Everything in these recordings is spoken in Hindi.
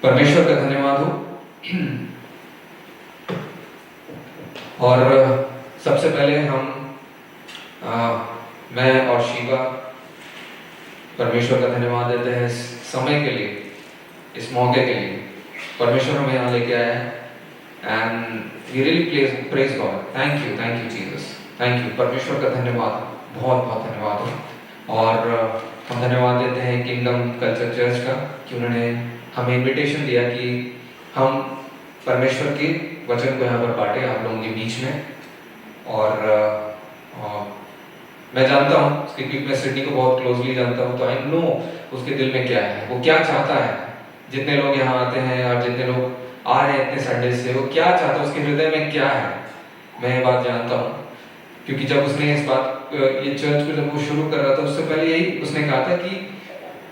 परमेश्वर का धन्यवाद हो। और सबसे पहले मैं और शिवा परमेश्वर का धन्यवाद देते हैं इस समय के लिए, इस मौके के लिए। परमेश्वर हमें यहाँ लेके आया है and we really praise God. Thank you Jesus, thank you. परमेश्वर का धन्यवाद, बहुत बहुत धन्यवाद हो। और हम धन्यवाद देते हैं किंगडम कल्चर चर्च का कि उन्होंने हमें इनविटेशन दिया कि हम परमेश्वर के वचन को यहाँ पर बांटे आप लोगों के बीच में। और मैं जानता हूँ क्योंकि मैं सिडनी को बहुत क्लोजली जानता हूँ, तो आई नो उसके दिल में क्या है, वो क्या चाहता है। जितने लोग यहाँ आते हैं और जितने लोग आ रहे हैं इतने संडे से, वो क्या चाहता है, उसके हृदय में क्या है, मैं ये बात जानता हूँ। क्योंकि जब उसने इस बात ये चर्च को जब वो शुरू कर रहा था, उससे पहले यही उसने कहा था कि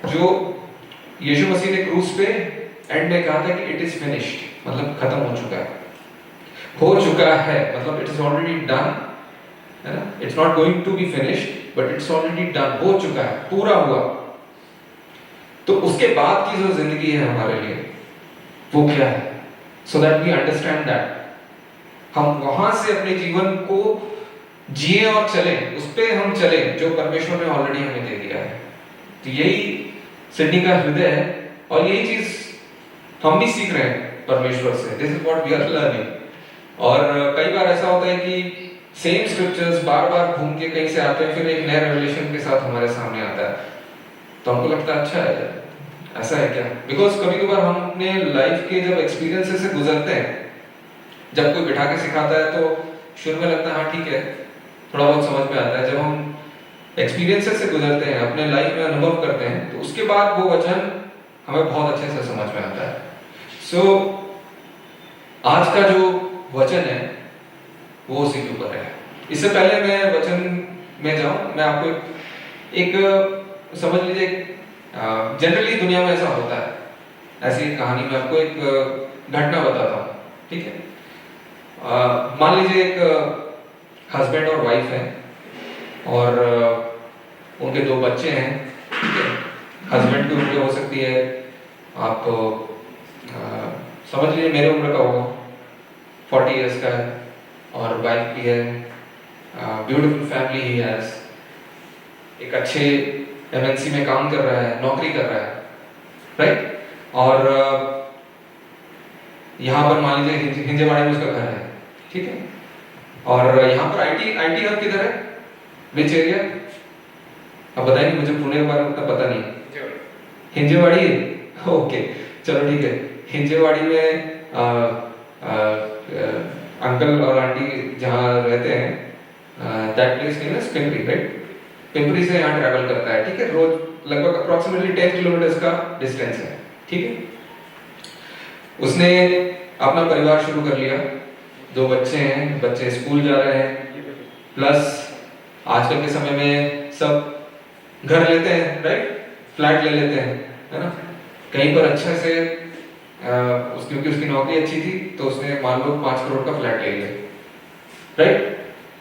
जो यीशु मसीह ने क्रूस पे एंड में कहा था कि इट इज फिनिश्ड, मतलब खत्म हो चुका है, हो चुका है, मतलब इट इज ऑलरेडी डन, है ना। It's not going to be finished but it's already done, हो चुका है, पूरा हुआ। तो उसके बाद की जो जिंदगी है हमारे लिए वो क्या है, so that we understand that हम वहां से अपने जीवन को जिए और चले, उस पे हम चले जो परमेश्वर ने ऑलरेडी हमें दे दिया है। तो यही सिडनी का हृदय है और यही चीज हम भी सीख रहे हैं परमेश्वर से। This is what we are learning. और कई बार ऐसा होता है कि सेम स्क्रिप्चर्स बार बार घूम के कहीं से आते हैं, फिर एक नए रेवलेशन के साथ हमारे सामने आता है, तो हमको लगता है अच्छा है, ऐसा है क्या। बिकॉज कभी कभार हम अपने लाइफ के जब एक्सपीरियंसेस से गुजरते हैं, जब कोई बिठा के सिखाता है तो शुरू में लगता है हाँ ठीक है, थोड़ा बहुत समझ में आता है। जब हम एक्सपीरियंसेस से गुजरते हैं, अपने लाइफ में अनुभव करते हैं, तो उसके बाद वो वचन हमें बहुत अच्छे से समझ में आता है। सो आज का जो वचन है वो उसी के ऊपर है। इससे पहले मैं वचन में जाऊं, मैं आपको एक समझ लीजिए, जनरली दुनिया में ऐसा होता है, ऐसी कहानी में आपको एक घटना बताता हूँ, ठीक है। मान लीजिए एक हस्बैंड और वाइफ है और उनके दो बच्चे हैं, ठीक है। हस्बैंड की उम्र हो सकती है, आप समझ लीजिए मेरे उम्र का होगा, 40 इयर्स का है, और वाइफ भी है, ब्यूटीफुल फैमिली ही हैज, एक अच्छे एमएनसी में काम कर रहा है, नौकरी कर रहा है, राइट। और यहाँ पर मान लीजिए हिंजेवाड़ी में उसका घर है, ठीक है। और यहाँ पर आईटी हब किधर है, विच एरिया, अब बताइए, मुझे पुणे के बारे में उतना पता नहीं। हिंजेवाड़ी है, ओके चलो ठीक है। हिंजेवाड़ी में अंकल और आंटी जहाँ रहते हैं, that place name is Pimpri, right. Pimpri से यहाँ ट्रैवल करता है, ठीक है, रोज लगभग अप्रोक्सीमेटली 10 किलोमीटर का डिस्टेंस है, ठीक है। उसने अपना परिवार शुरू कर लिया, दो बच्चे हैं, बच्चे स्कूल जा रहे हैं, प्लस आजकल के समय में सब घर लेते हैं, राइट, फ्लैट ले लेते हैं, है ना, कहीं पर अच्छे से क्योंकि उसकी नौकरी अच्छी थी तो उसने मान लो 5 करोड़ का फ्लैट ले लिया, राइट।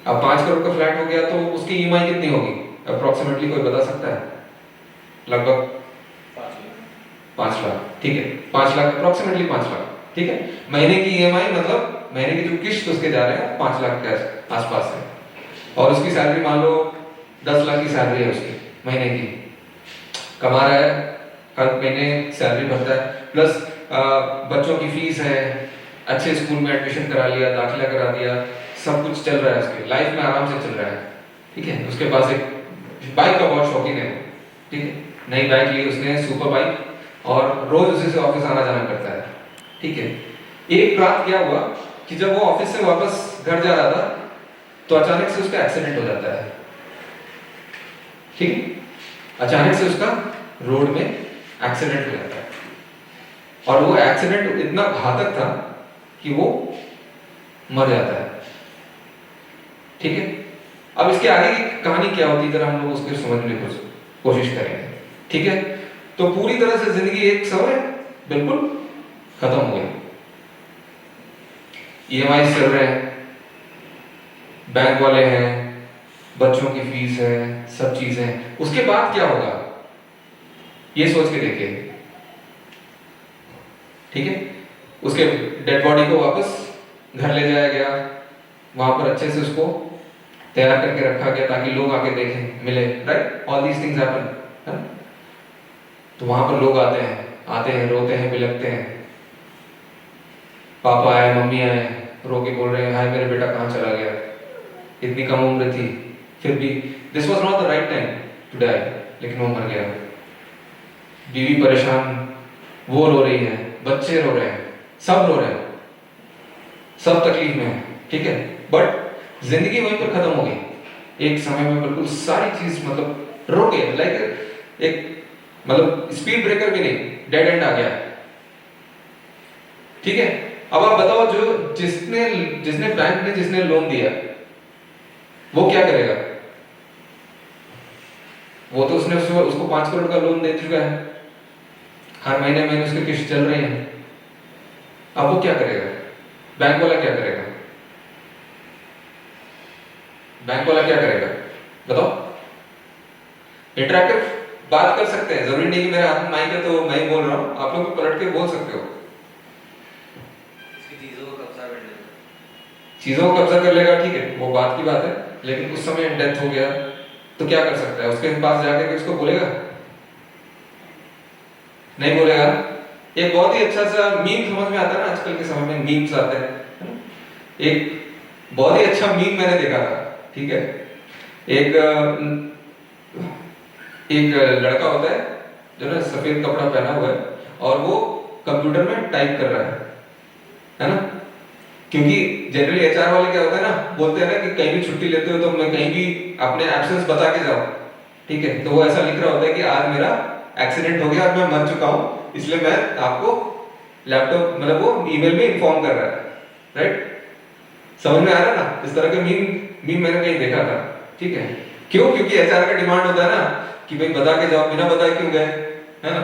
अब 5 करोड़ का फ्लैट हो गया तो उसकी ईएमआई कितनी होगी अप्रोक्सीमेटली, कोई बता सकता है? लगभग 5 लाख, ठीक है, 5 लाख अप्रोक्सीमेटली 5 लाख, ठीक है। महीने की ईएमआई मतलब महीने की जो किस्त उसके जा रहे हैं 5 लाख के आसपास है, और उसकी सैलरी मान लो 10 लाख की सैलरी है उसकी महीने की, कमा रहा है, हर महीने सैलरी भरता है, प्लस बच्चों की फीस है, अच्छे स्कूल में एडमिशन करा लिया, दाखिला करा दिया, सब कुछ चल रहा है, उसकी लाइफ में आराम से चल रहा है, ठीक है। उसके पास एक बाइक का बहुत शौकीन है, ठीक है, नई बाइक ली उसने, सुपर बाइक, और रोज उसी से ऑफिस आना जाना करता है, ठीक है। एक रात क्या हुआ कि जब वो ऑफिस से वापस घर जा रहा था तो अचानक से उसका एक्सीडेंट हो जाता है, ठीक है। अचानक से उसका रोड में एक्सीडेंट हो जाता है, और वो एक्सीडेंट इतना घातक था कि वो मर जाता है, ठीक है। अब इसके आगे की कहानी क्या होती है जरा हम लोग उसको समझने की कोशिश करेंगे, ठीक है। तो पूरी तरह से जिंदगी एक समय बिल्कुल खत्म हो गई, ईएमआई चल रहे हैं, बैंक वाले हैं, बच्चों की फीस है, सब चीजें। उसके बाद क्या होगा ये सोच के देखिए। ठीक है। उसके डेड बॉडी को वापस घर ले जाया गया, वहां पर अच्छे से उसको तैयार करके रखा गया ताकि लोग आके देखें, मिले, right. All these things happen. तो वहां पर लोग आते हैं, रोते हैं, बिलखते हैं। पापा आए, मम्मी आए, रो के बोल रहे हैं, हाय मेरा बेटा कहाँ चला गया, इतनी कम उम्र थी, फिर भी this was not the right time to die, लेकिन वो मर गया। बीवी परेशान, वो रो रही है, बच्चे रो रहे हैं, सब रो रहे हैं, सब तकलीफ में है, ठीक है। बट जिंदगी वहीं पर खत्म हो गई। एक समय में बिल्कुल सारी चीज मतलब रुक गई, लाइक एक मतलब स्पीड ब्रेकर भी नहीं, डेड एंड आ गया, ठीक है। अब आप बताओ, जो जिसने बैंक ने जिसने लोन दिया वो क्या करेगा? वो तो उसने उसको 5 करोड़ का लोन दे चुका है, हर महीने महीने उसके किस्त चल रहे हैं। अब वो क्या करेगा? बैंक वाला क्या करेगा? बैंक वाला क्या करेगा बताओ? इंटरैक्टिव बात कर सकते हैं, जरूरी नहीं कि मेरे हाथ में माइक है तो मैं ही बोल रहा हूं, आप लोग पलट के बोल सकते हो। चीजों को कब्जा कर लेगा, ठीक है, वो बात की बात है, लेकिन उस समय डेथ हो गया तो क्या कर सकता है? उसके पास जाके कि उसको बोलेगा? नहीं बोलेगा। एक बहुत ही अच्छा सा मीम समझ में आता है ना, आजकल के समय में मीम्स आते हैं। एक बहुत ही अच्छा मीम मैंने देखा था, ठीक है। एक लड़का होता है जो ना सफेद कपड़ा पहना हुआ है और वो कंप्यूटर में टाइप कर रहा है ना। क्योंकि जनरली एचआर वाले क्या होता है ना, बोलते हैं ना कि कहीं भी छुट्टी लेते हो तो मैं कहीं भी अपने एब्सेंस बता के जाओ, ठीक है। तो वो ऐसा लिख रहा होता है कि आज मेरा एक्सीडेंट हो गया और मैं मर चुका हूं, इसलिए मैं आपको लैपटॉप मतलब वो ईमेल में इन्फॉर्म कर रहा है, राइट। समझ में आ रहा है ना? इस तरह के मीम मैंने कहीं देखा था, ठीक है। क्यों? क्योंकि एचआर का डिमांड होता है ना कि भाई बता के जाओ, बिना बताए क्यों गए, है ना।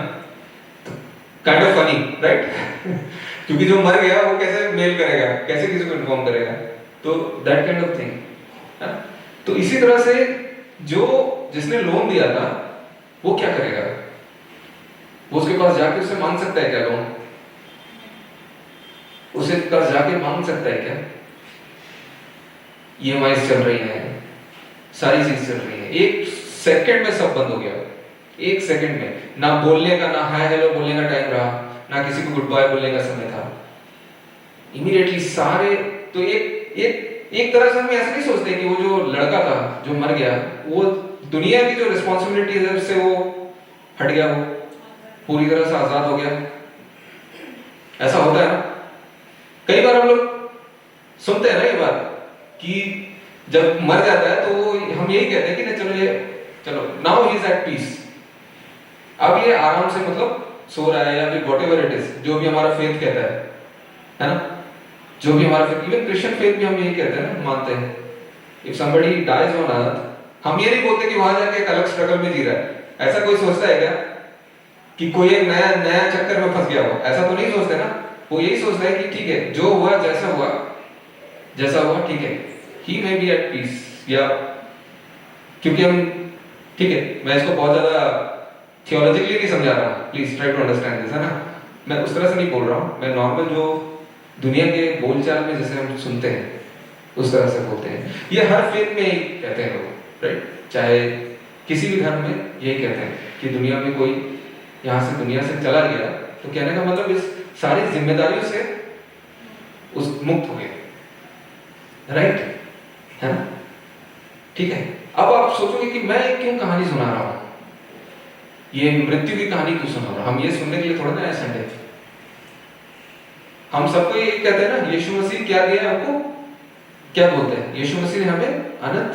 Kind of funny, right. क्योंकि जो मर गया वो कैसे मेल करेगा, कैसे किसी को इन्फॉर्म करेगा, तो दैट काइंड ऑफ थिंग। तो इसी तरह से जो जिसने लोन दिया था वो क्या करेगा? वो उसके पास जाके उससे मांग सकता है क्या लोन? उसे पास जाके मांग सकता है क्या? ईएमआई चल रही है, सारी चीज चल रही है, एक सेकंड में सब बंद हो गया। एक सेकंड में ना बोलने का, ना हाय हेलो बोलने का टाइम रहा, ना किसी को गुड बाय बोलने का समय था। इमीडिएटली सारे, तो एक तरह से हम ऐसा नहीं सोचते कि वो जो लड़का था जो मर गया, वो दुनिया की जो रिस्पॉन्सिबिलिटी है उससे वो हट गया, वो पूरी तरह से आजाद हो गया। ऐसा होता है ना, कई बार हम लोग सुनते हैं ना ये बात कि जब मर जाता है तो हम यही कहते हैं कि ना चलो now he is at peace, अब ये आराम से मतलब सो रहा है, या फिर व्हाटएवर इट इज, जो भी हमारा फेथ कहता है ना, जो भी हमारा फेथ, इवन क्रिश्चियन फेथ भी हम यही कहते हैं ना, मानते हैं if somebody dies on earth, हम ये नहीं बोलते कि वहां जाके एक अलग स्ट्रगल में जी रहा है। ऐसा कोई सोचता है क्या कि कोई एक नया नया चक्कर में फंस गया हो? ऐसा तो नहीं सोचते ना। वो यही सोचता है कि ठीक है, जो हुआ जैसा हुआ ठीक है, ही मे बी एट पीस, या क्योंकि हम, ठीक है, मैं इसको बहुत ज्यादा थियोलॉजिकली नहीं समझा रहा हूं, please try to understand this, है ना। मैं उस तरह से नहीं बोल रहा हूं, मैं नॉर्मल जो दुनिया के बोलचाल में जैसे हम सुनते हैं उस तरह से बोलते हैं। ये हर फेथ में ही कहते हैं लोग, राइट। चाहे किसी भी धर्म में यही कहते हैं कि दुनिया में कोई यहां से दुनिया से चला गया तो कहने का मतलब इस सारी जिम्मेदारियों से उस मुक्त हो गया, राइट, है ना। ठीक है, अब आप सोचोगे कि मैं क्यों कहानी सुना रहा हूं, ये मृत्यु की कहानी क्यों सुना रहा हूं? हम ये सुनने के लिए थोड़ा ना है संडे। हम सबको ये कहते हैं ना, यीशु मसीह क्या दिया हमको, क्या बोलते हैं, यीशु मसीह ने हमें अनंत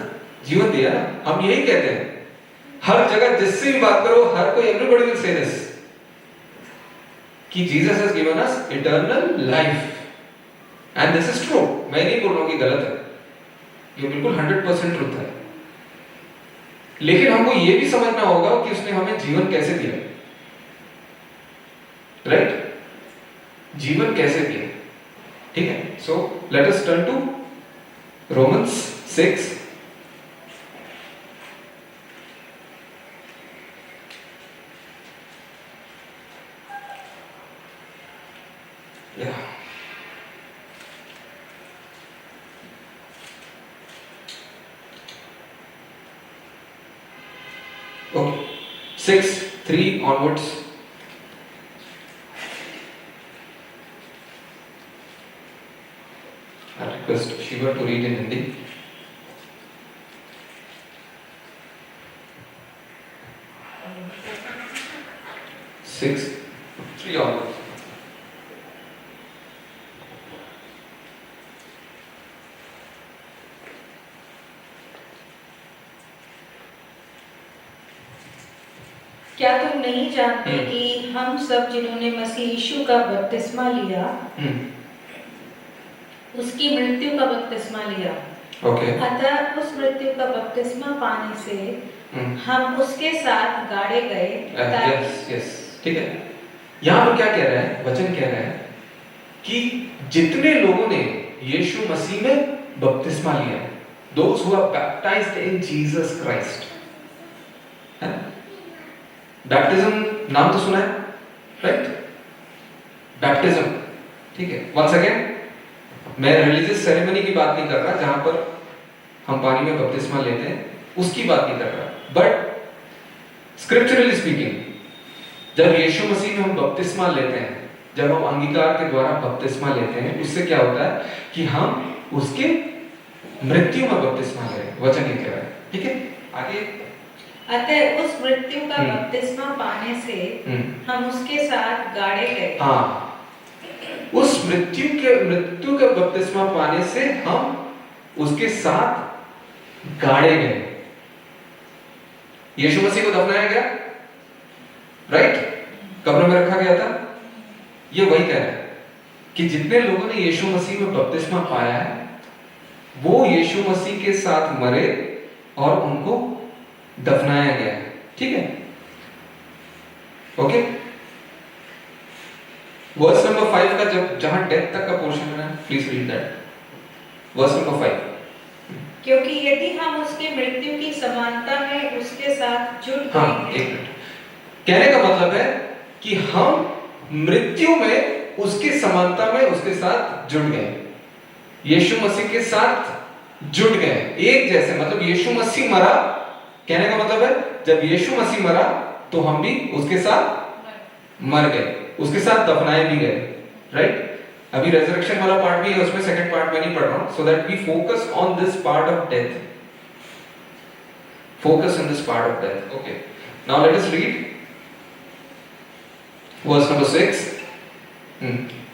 जीवन दिया। हम यही कहते हैं हर जगह, जिससे भी बात करो, हर कोई, एवरीबॉडी विल से दिस कि Jesus has given us eternal life, and this is true. मैं नहीं बोल रहा हूं कि गलत है, ये बिल्कुल 100% ट्रुथ है। लेकिन हमको ये भी समझना होगा कि उसने हमें जीवन कैसे दिया, राइट, जीवन कैसे दिया, ठीक है। So let us turn to Romans 6। Okay. 6, 3 onwards. I request Shiva to read in Hindi. 6, 3 onwards. क्या तुम नहीं जानते कि हम सब जिन्होंने मसीह यीशु का बपतिस्मा लिया उसकी मृत्यु का बपतिस्मा लिया, अतः उस मृत्यु का बपतिस्मा पाने से हम उसके साथ गाड़े गए। यस, ठीक है। यहाँ पर क्या कह रहा है, वचन कह रहा है कि जितने लोगों ने यीशु मसीह में बपतिस्मा लिया, those who are baptized in Jesus Christ, baptism नाम तो सुना है, राइट? बैप्टिज्म, ठीक है। वंस अगेन, मैं रिलीजियस सेरेमनी की बात नहीं कर रहा जहां पर हम पानी में बपतिस्मा लेते हैं, उसकी बात नहीं कर रहा, बट स्क्रिप्चरली स्पीकिंग, जब यीशु मसीह में हम बपतिस्मा लेते हैं, जब हम अंगीकार के द्वारा बपतिस्मा लेते हैं, उससे क्या होता है कि हम उसके मृत्यु में बपतिस्मा ले रहे हैं। वचन ये कह रहा है, ठीक है। आगे, अतः उस मृत्यु का बपतिस्मा पाने से हम उसके साथ गाड़े गए। हाँ, उस मृत्यु के बपतिस्मा पाने से हम उसके साथ गाड़े गए। यीशु मसीह को दफनाया गया, राइट? कब्र में रखा गया था। ये वही कह रहा है कि जितने लोगों ने यीशु मसीह में बपतिस्मा पाया है, वो यीशु मसीह के साथ मरे और उनको दफनाया गया है, ठीक है। ओके, वर्स नंबर 5 का जहां डेथ तक का पोर्शन है, please read that. Verse number 5। क्योंकि यदि हम उसकी मृत्यु की समानता में उसके साथ जुड़ गए। हाँ, एक मिनट। कहने का मतलब है कि हम मृत्यु में उसकी समानता में उसके साथ जुड़ गए, यीशु मसीह के साथ जुड़ गए, एक जैसे। मतलब यीशु मसीह मरा, कहने का मतलब है जब यीशु मसीह मरा तो हम भी उसके साथ मर गए, उसके साथ दफनाए भी गए, राइट? अभी रेजरेक्शन वाला पार्ट भी है उसमें, सेकंड पार्ट में नहीं पढ़ रहा हूं, so that we focus on this part of death, focus on this part of death. Okay, now let us read verse number 6।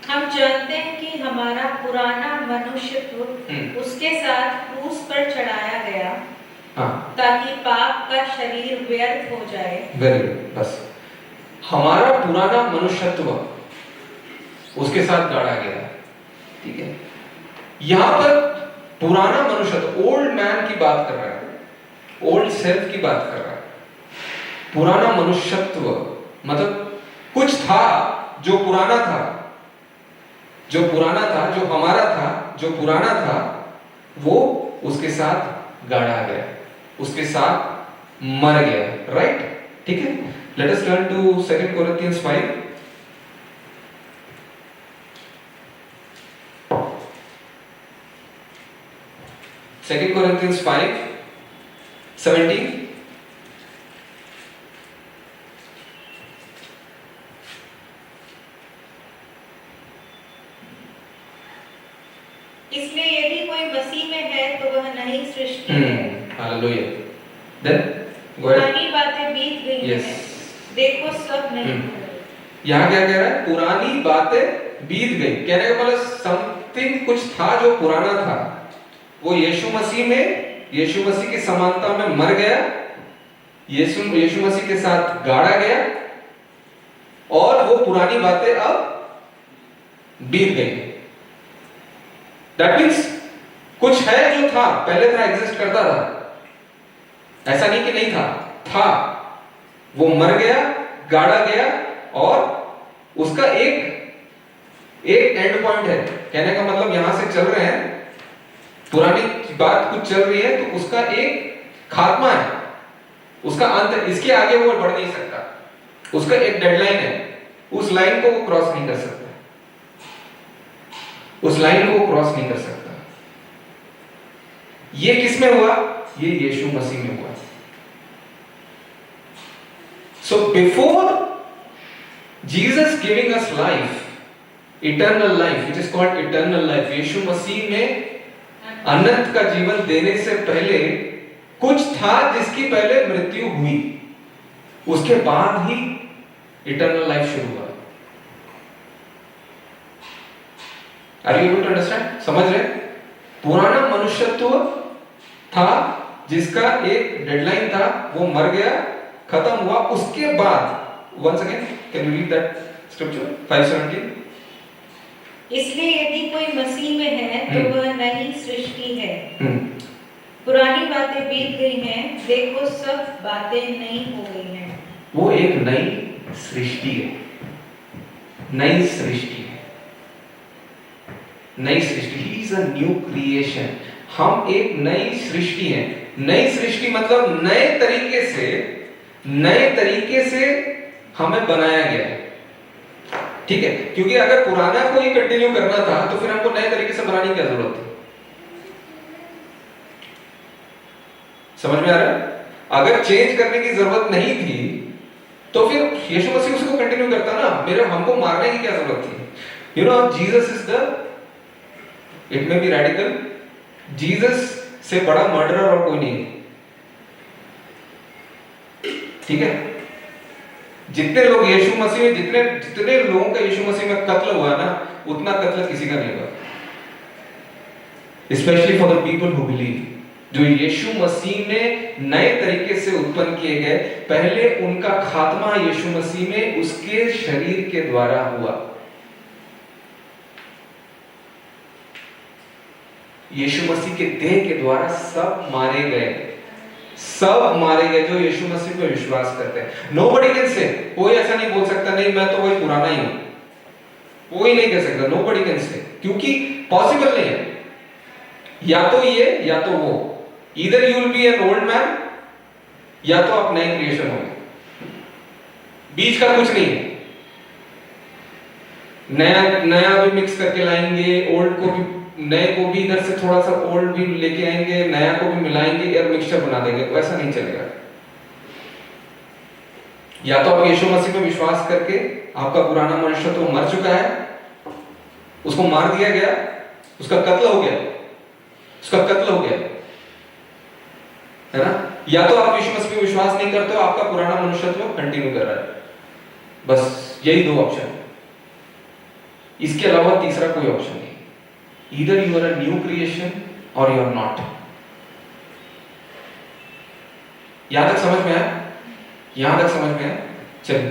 हम जानते हैं कि हमारा पुराना मनुष्यत्व उसके साथ क्रूस पर चढ़ाया गया, ताकि पाप का शरीर व्यर्थ हो जाए। वेरी गुड, बस। हमारा पुराना मनुष्यत्व उसके साथ गाड़ा गया, ठीक है। यहां पर पुराना मनुष्यत्व, ओल्ड मैन की बात कर रहा है, ओल्ड सेल्फ की बात कर रहा है। पुराना मनुष्यत्व मतलब कुछ था जो पुराना था, जो पुराना था, जो हमारा था, जो पुराना था, वो उसके साथ गाड़ा गया, उसके साथ मर गया, राइट? ठीक है। Let us turn to 2 Corinthians 5। Second Corinthians 5:17। इसलिए यदि कोई मसीह में है तो वह नई सृष्टि है। हालेलुया। Then पुरानी बातें बीत गई हैं, देखो सब नई हो गई। यहाँ क्या कह रहा है? पुरानी बातें बीत गई। कहने का मतलब समथिंग कुछ था जो पुराना था, वो यीशु मसीह में, यीशु मसीह की समानता में मर गया, यीशु मसीह के साथ गाड़ा गया, और वो पुरानी बातें अब बीत गई। That means कुछ है जो था, पहले था, एग्जिस्ट करता था, ऐसा नहीं कि नहीं था, वो मर गया, गाड़ा गया, और उसका एक एंड पॉइंट है। कहने का मतलब यहां से चल रहे हैं, पुरानी बात कुछ चल रही है तो उसका एक खात्मा है, उसका अंत, इसके आगे वो बढ़ नहीं सकता, उसका एक डेडलाइन है, उस लाइन को वो क्रॉस नहीं कर सकता, उस लाइन को वो क्रॉस नहीं कर सकता। ये किस में हुआ? ये यीशु मसीह में हुआ। So before Jesus giving us life, eternal life, which is called eternal life, यीशु मसीह में अनंत का जीवन देने से पहले कुछ था जिसकी पहले मृत्यु हुई, उसके बाद ही इटर्नल लाइफ शुरू हुआ। Are you able to understand? समझ रहे? पुराना मनुष्यत्व था जिसका एक डेडलाइन था, वो मर गया, खत्म हुआ, उसके बाद once again can you read that scripture 5:17? इसलिए यदि कोई मसीह में है तो वह नई सृष्टि है, पुरानी बातें बीत गई हैं, देखो सब बातें नई हो गई हैं। वो एक नई सृष्टि है, नई सृष्टि है, नई सृष्टि। He is a new creation. हम एक नई सृष्टि हैं। नई सृष्टि मतलब नए तरीके से हमें बनाया गया है, ठीक है? क्योंकि अगर पुराना को ही कंटिन्यू करना था तो फिर हमको नए तरीके से बनाने की क्या जरूरत थी? समझ में आ रहा है? अगर चेंज करने की जरूरत नहीं थी तो फिर यीशु मसीह उसको कंटिन्यू करता ना, हमको मारने की क्या जरूरत थी? You know, Jesus is the, it may be radical, Jesus से बड़ा मर्डरर और कोई नहीं, ठीक है? जितने लोग यीशु मसीह में, जितने लोगों का यीशु मसीह में कत्ल हुआ ना, उतना कत्ल किसी का नहीं हुआ, specially for the people who believe. जो यीशु मसीह में नए तरीके से उत्पन्न किए गए, पहले उनका खात्मा यीशु मसीह में उसके शरीर के द्वारा हुआ। यीशु मसीह के देह के द्वारा सब मारे गए जो यीशु मसीह पर विश्वास करते हैं। नोबडी कैन से, कोई ऐसा नहीं बोल सकता नहीं मैं तो वही पुराना ही हूं, कोई नहीं कह सकता, नोबडी कैन से, क्योंकि पॉसिबल नहीं है। या तो ये या तो वो, either you will be an old man या तो आप नए क्रिएशन होंगे, बीच का कुछ नहीं है। नया भी मिक्स करके लाएंगे, ओल्ड को भी, नए को भी इधर से थोड़ा सा ओल्ड भी लेके आएंगे, नया को भी मिलाएंगे, एयर मिक्सचर बना देंगे, वैसा नहीं चलेगा। या तो आप यीशु मसीह में विश्वास करके, आपका पुराना मनुष्य तो मर चुका है, उसको मार दिया गया, उसका कत्ल हो गया, है ना? या तो आप यीशु मसीह में विश्वास नहीं करते हो, आपका पुराना मनुष्यत्व कंटिन्यू कर रहा है। बस यही दो ऑप्शन है, इसके अलावा तीसरा कोई ऑप्शन नहीं। Either you are a new creation or you are not. यहां तक समझ में आया? चलिए,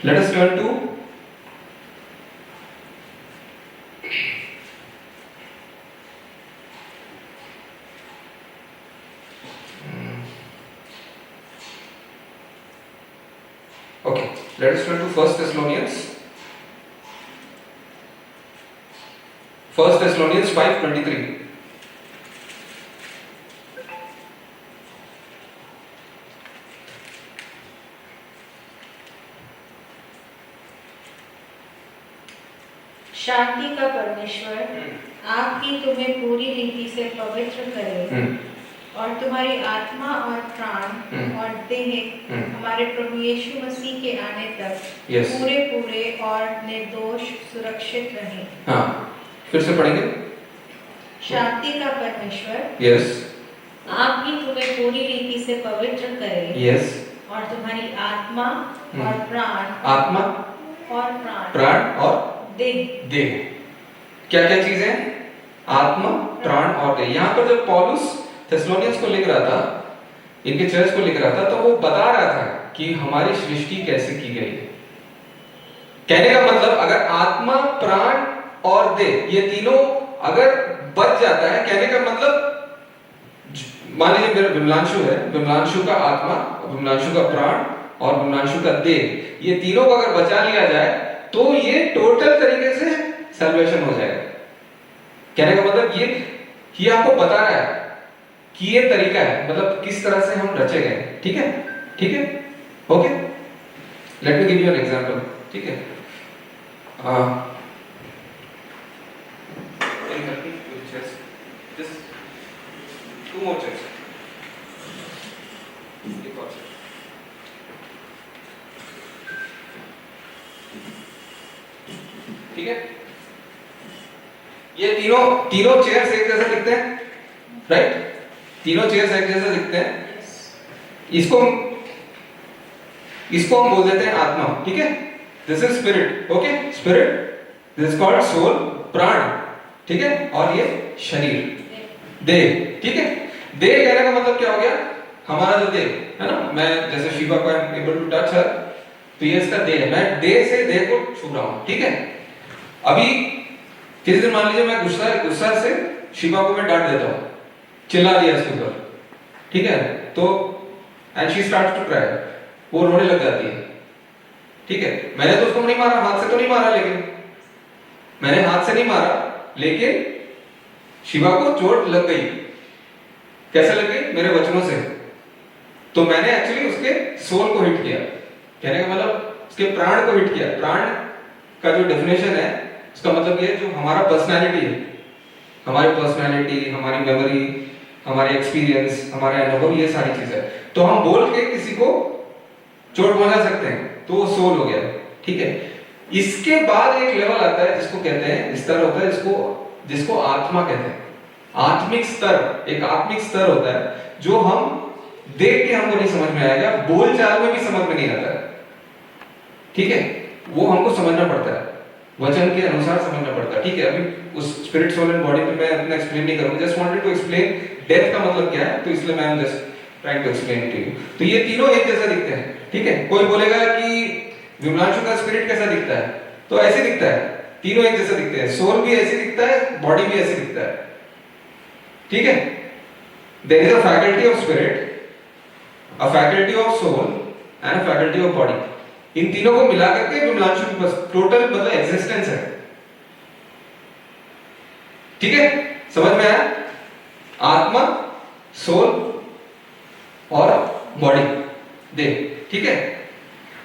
let us turn to okay, let us turn to 1 Thessalonians 5:23. शांति का परमेश्वर आप ही तुम्हें पूरी रीति से पवित्र करे और तुम्हारी आत्मा और प्राण और देह हमारे प्रभु यीशु मसीह के आने तक पूरे और निर्दोष सुरक्षित रहे। हाँ, फिर से पढ़ेंगे। शांति का परमेश्वर यस आप ही तुम्हें पूरी रीति से पवित्र करे, यस, और तुम्हारी आत्मा और प्राण और देह। क्या क्या चीजें? आत्मा, प्राण और देह। यहाँ पर जब पौलुस थेस्सलोनियंस को लिख रहा था, इनके चर्च को लिख रहा था, तो वो बता रहा था कि हमारी सृष्टि कैसे की गई है। कहने का मतलब, अगर आत्मा, प्राण और देह, ये तीनों अगर बच जाता है, कहने का मतलब, मान लीजिए मेरा विमलांशु है, विमलांशु का आत्मा, विमलांशु का प्राण और विमलांशु का देह, ये तीनों को अगर बचा लिया जाए तो ये टोटल तरीके से सैल्वेशन हो जाएगा। कहने का मतलब ये आपको बता रहा है कि ये तरीका है, मतलब किस तरह से हम रचे गए। ठीक है, okay. Let me give you an example. ठीक है, two more chairs. ठीक है? ये तीनों चेयर्स एक जैसे दिखते हैं, राइट? तीनों चेयर्स एक जैसे दिखते हैं। इसको हम बोल देते हैं आत्मा, ठीक है? This is spirit, okay? Spirit, this is called soul, प्राण, ठीक है? और ये शरीर, देह, ठीक है? देह कहने का मतलब क्या हो गया? हमारा जो देह है ना, मैं जैसे शिवा को एबल टू टच है, तो ये इसका देह है, मैं देह से देह को छू रहा हूं, ठीक है? अभी किसी दिन मान लीजिए मैं गुस्सा से शिवा को मैं डांट देता हूं, चिल्ला दिया इसके ऊपर, ठीक है? तो and she starts to cry, वो रोने लग जाती है, ठीक है? मैंने तो उसको नहीं मारा, हाथ से तो नहीं मारा, लेकिन मैंने हाथ से नहीं मारा, लेकिन शिवा को चोट लग गई। कैसे लग गई? मेरे वचनों से। तो मैंने एक्चुअली उसके सोल को हिट किया, कहने का मतलब उसके प्राण को हिट किया। प्राण का जो डेफिनेशन है उसका मतलब ये, जो हमारा पर्सनालिटी है, हमारी पर्सनालिटी, हमारी मेमोरी, हमारे एक्सपीरियंस, हमारे अनुभव, ये सारी चीजें, तो हम बोल के किसी को चोट पहुंचा सकते हैं, तो वो सोल हो गया, ठीक है? इसके बाद एक लेवल आता है जिसको कहते हैं, स्तर होता है जिसको आत्मा कहते हैं। आत्मिक स्तर, एक आत्मिक स्तर होता है जो हम देख के हमको नहीं समझ में आएगा, बोलचाल में भी समझ में नहीं आता है, ठीक है? वो हमको समझना पड़ता है, वचन के अनुसार समझना पड़ता है, ठीक है? अभी उस स्पिरिट, सोल एंड बॉडी पे मैं इतना एक्सप्लेन नहीं करूंगा, just wanted to explain death का मतलब क्या है, तो इसलिए मैं just trying to explain to you. तो ये तीनों एक जैसा दिखते हैं, ठीक है? कोई बोलेगा कि विमलांशु का स्पिरिट कैसा दिखता है, तो ऐसे दिखता है, तीनों एक जैसा दिखते हैं, सोल भी ऐसे दिखता है, बॉडी भी ऐसे दिखता है, ठीक है? There is a faculty of spirit, a faculty of soul and a faculty of body. इन तीनों को मिला करके विमलांशु के पास टोटल मतलब एग्जिस्टेंस है, ठीक है? समझ में आया? आत्मा, सोल और बॉडी, देह, ठीक है?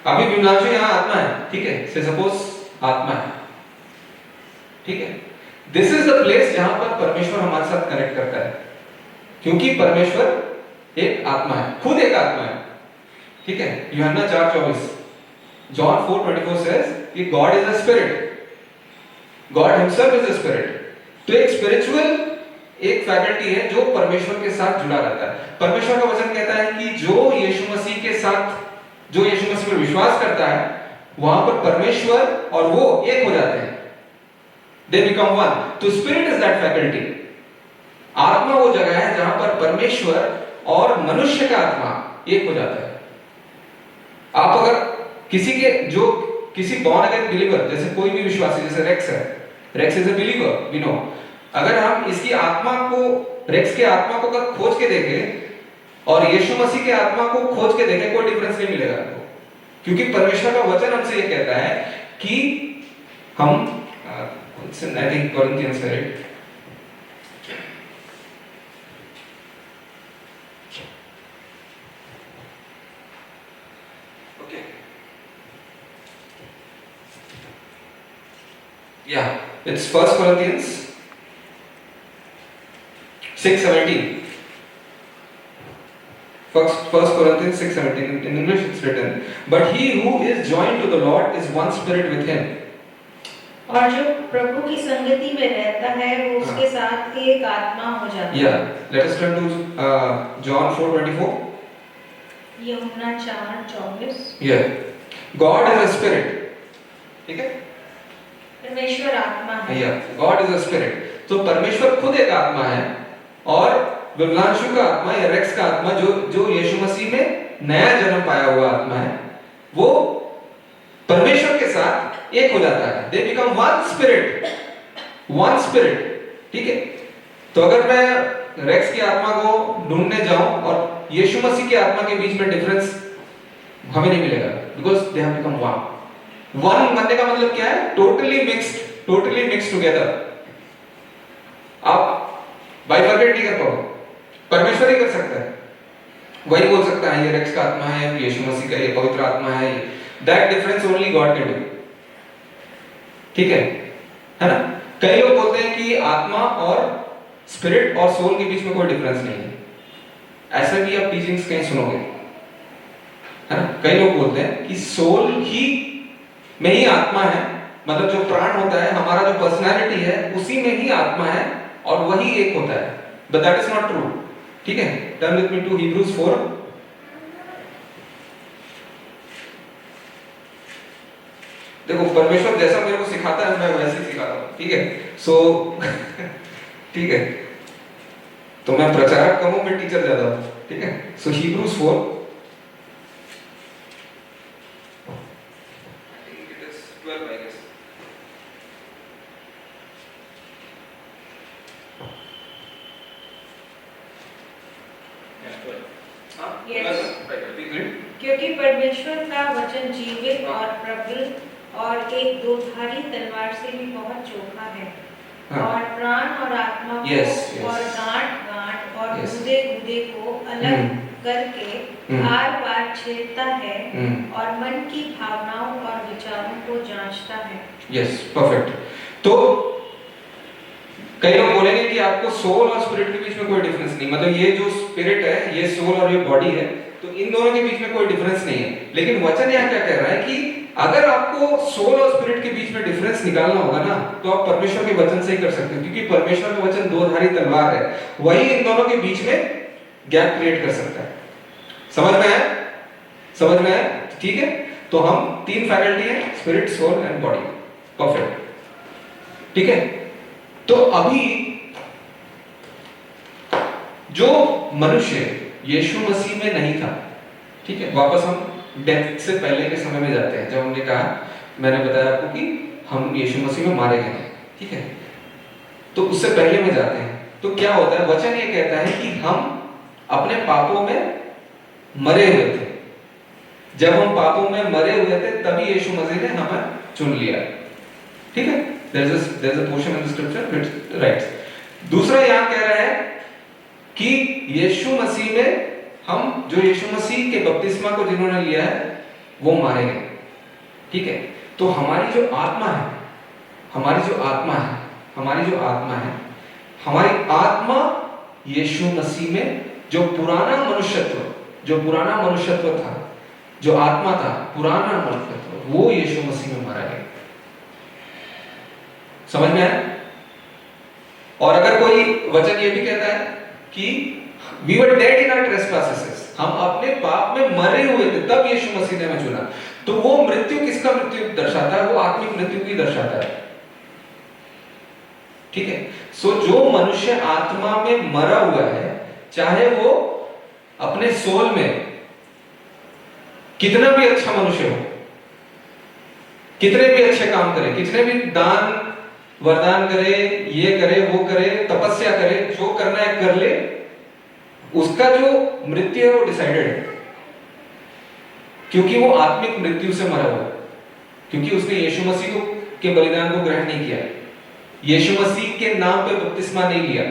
अभी विमलांशु यहां आत्मा है, ठीक है? से सपोज आत्मा है, ठीक है? दिस इज द प्लेस जहां पर परमेश्वर हमारे साथ कनेक्ट करता है, क्योंकि परमेश्वर एक आत्मा है, खुद एक आत्मा है, ठीक है? यूहन्ना 4:24, जॉन 4:24 says कि God is a spirit, God himself is a spirit. तो एक स्पिरिचुअल एक फैकल्टी है जो परमेश्वर के साथ जुड़ा रहता है। परमेश्वर का वचन कहता है कि जो यीशु मसीह के साथ, जो यीशु मसीह पर विश्वास करता है, वहां पर परमेश्वर और वो एक हो जाते हैं, they become one। तो स्पिरिट इज दैट फैकल्टी। आत्मा वो जगह है जहां पर परमेश्वर और मनुष्य का आत्मा एक हो जाता है। आप अगर किसी बॉर्न अगेन बिलीवर, जैसे कोई भी विश्वासी, जैसे रेक्स है, Rex is a believer, we know, अगर हम इसकी आत्मा को, रेक्स के आत्मा को अगर खोज के देखें और यीशु मसीह के आत्मा को खोज के देखें, कोई डिफरेंस नहीं मिलेगा आपको, क्योंकि परमेश्वर का वचन हमसे ये कहता है कि हम I think Corinthians, right? Okay. Yeah, it's 1 Corinthians 6:17. 1 Corinthians 6:17. In English it's written, but he who is joined to the Lord is one spirit with him. और जो प्रभु की संगति में रहता है वो उसके साथ एक आत्मा हो जाता है। Yeah, let us turn to John 4:24. यूहन्ना 4:24। Yeah, God is a spirit. ठीक है? परमेश्वर आत्मा है। Yeah, God is a spirit. तो परमेश्वर खुद एक आत्मा है, और विमलांशु का आत्मा या रेक्स का आत्मा जो यीशु मसीह में नया जन्म पाया हुआ आत्मा है, वो परमेश्वर के साथ एक हो जाता है। They become one spirit, one spirit, ठीक है? तो अगर मैं रेक्स की आत्मा को ढूंढने जाऊं और यीशु मसीह की आत्मा के बीच में डिफरेंस हमें नहीं मिलेगा, because they have become one. One बनने का मतलब क्या है? Totally mixed together. आप बाइफरकेट नहीं कर पाओगे, परमेश्वर ही कर सकता है, वही बोल सकता है ये रेक्स का आत्मा है, यीशु मसीह का ये पवित्र आत्मा है। That difference only God can do. ठीक है ना? कई लोग बोलते हैं कि आत्मा और स्पिरिट और सोल के बीच में कोई डिफरेंस नहीं है, ऐसा भी आप टीचिंग्स कहीं सुनोगे, है ना? कई लोग बोलते हैं कि सोल ही में ही आत्मा है मतलब जो प्राण होता है, हमारा जो पर्सनैलिटी है, उसी में ही आत्मा है और वही एक होता है, but that is not true. ठीक है, turn with me to Hebrews 4। देखो परमेश्वर जैसा मेरे को सिखाता है मैं वैसे ही सिखाता हूँ, ठीक है। सो ठीक है, तो मैं प्रचारक कम हूं, मैं टीचर ज्यादा हूं, ठीक है। सो Hebrews 4, I think it is 12 I guess। क्योंकि परमेश्वर का वचन जीवित और प्रबल और एक दोधारी तलवार से भी बहुत चोखा है, और प्राण और आत्मा को और गांठ और गुदे को अलग करके आर पार छेदता है और मन की भावनाओं और विचारों को जांचता है। Yes, perfect. तो कई लोग बोलेंगे कि आपको सोल और स्पिरिट के बीच में कोई डिफरेंस नहीं, मतलब ये जो स्पिरिट है, ये सोल और ये बॉडी है, तो इन दोनों के बीच में कोई डिफरेंस नहीं है। लेकिन वचन यहाँ क्या कह रहा है कि अगर आपको सोल और स्पिरिट के बीच में डिफरेंस निकालना होगा ना, तो आप परमेश्वर के वचन से ही कर सकते हो, क्योंकि परमेश्वर का वचन दोधारी तलवार है, वही इन दोनों के बीच में गैप क्रिएट कर सकता है। समझ में आया? समझ में आया? ठीक है, तो हम तीन फैकल्टी है, spirit, soul and body. Perfect, ठीक है। तो अभी जो मनुष्य यीशु मसीह में नहीं था, ठीक है, वापस हम डेथ से पहले के समय में जाते हैं, जब हमने कहा, मैंने बताया आपको कि हम यीशु मसीह में मारे गए, ठीक है, तो उससे पहले में जाते हैं। तो क्या होता है, वचन ये कहता है कि हम अपने पापों में मरे हुए थे। जब हम पापों में मरे हुए थे तभी यीशु मसीह ने हमें चुन लिया, ठीक है। there's a portion in the scripture which writes। दूसरा यहां कह रहा है कि यीशु मसीह में हम, जो यीशु मसीह के बपतिस्मा को जिन्होंने लिया है वो मारे गए, ठीक है। तो हमारी जो आत्मा है, हमारी जो आत्मा है, हमारी जो आत्मा है, हमारी आत्मा यीशु मसीह में जो पुराना मनुष्यत्व, जो पुराना मनुष्यत्व था, जो आत्मा था, पुराना मनुष्यत्व, वो यीशु मसीह में मारा गया। समझ में आया? और अगर कोई वचन ये भी कहता है कि we were dead in our trespasses, हम अपने पाप में मरे हुए थे तब यीशु मसीह ने हमें चुना, तो वो मृत्यु किसका मृत्यु दर्शाता है? वो आत्मिक मृत्यु की दर्शाता है, ठीक है। सो जो मनुष्य आत्मा में मरा हुआ है, चाहे वो अपने सोल में कितना भी अच्छा मनुष्य हो, कितने भी अच्छे काम करे, कितने भी दान वरदान करे, ये करे, वो करे, तपस्या करे, जो करना है कर ले, उसका जो मृत्यु है वो डिसाइडेड है, क्योंकि वो आत्मिक मृत्यु से मरा हुआ है, क्योंकि उसने यीशु मसीह को के बलिदान को ग्रहण नहीं किया, यीशु मसीह के नाम पे बपतिस्मा नहीं लिया,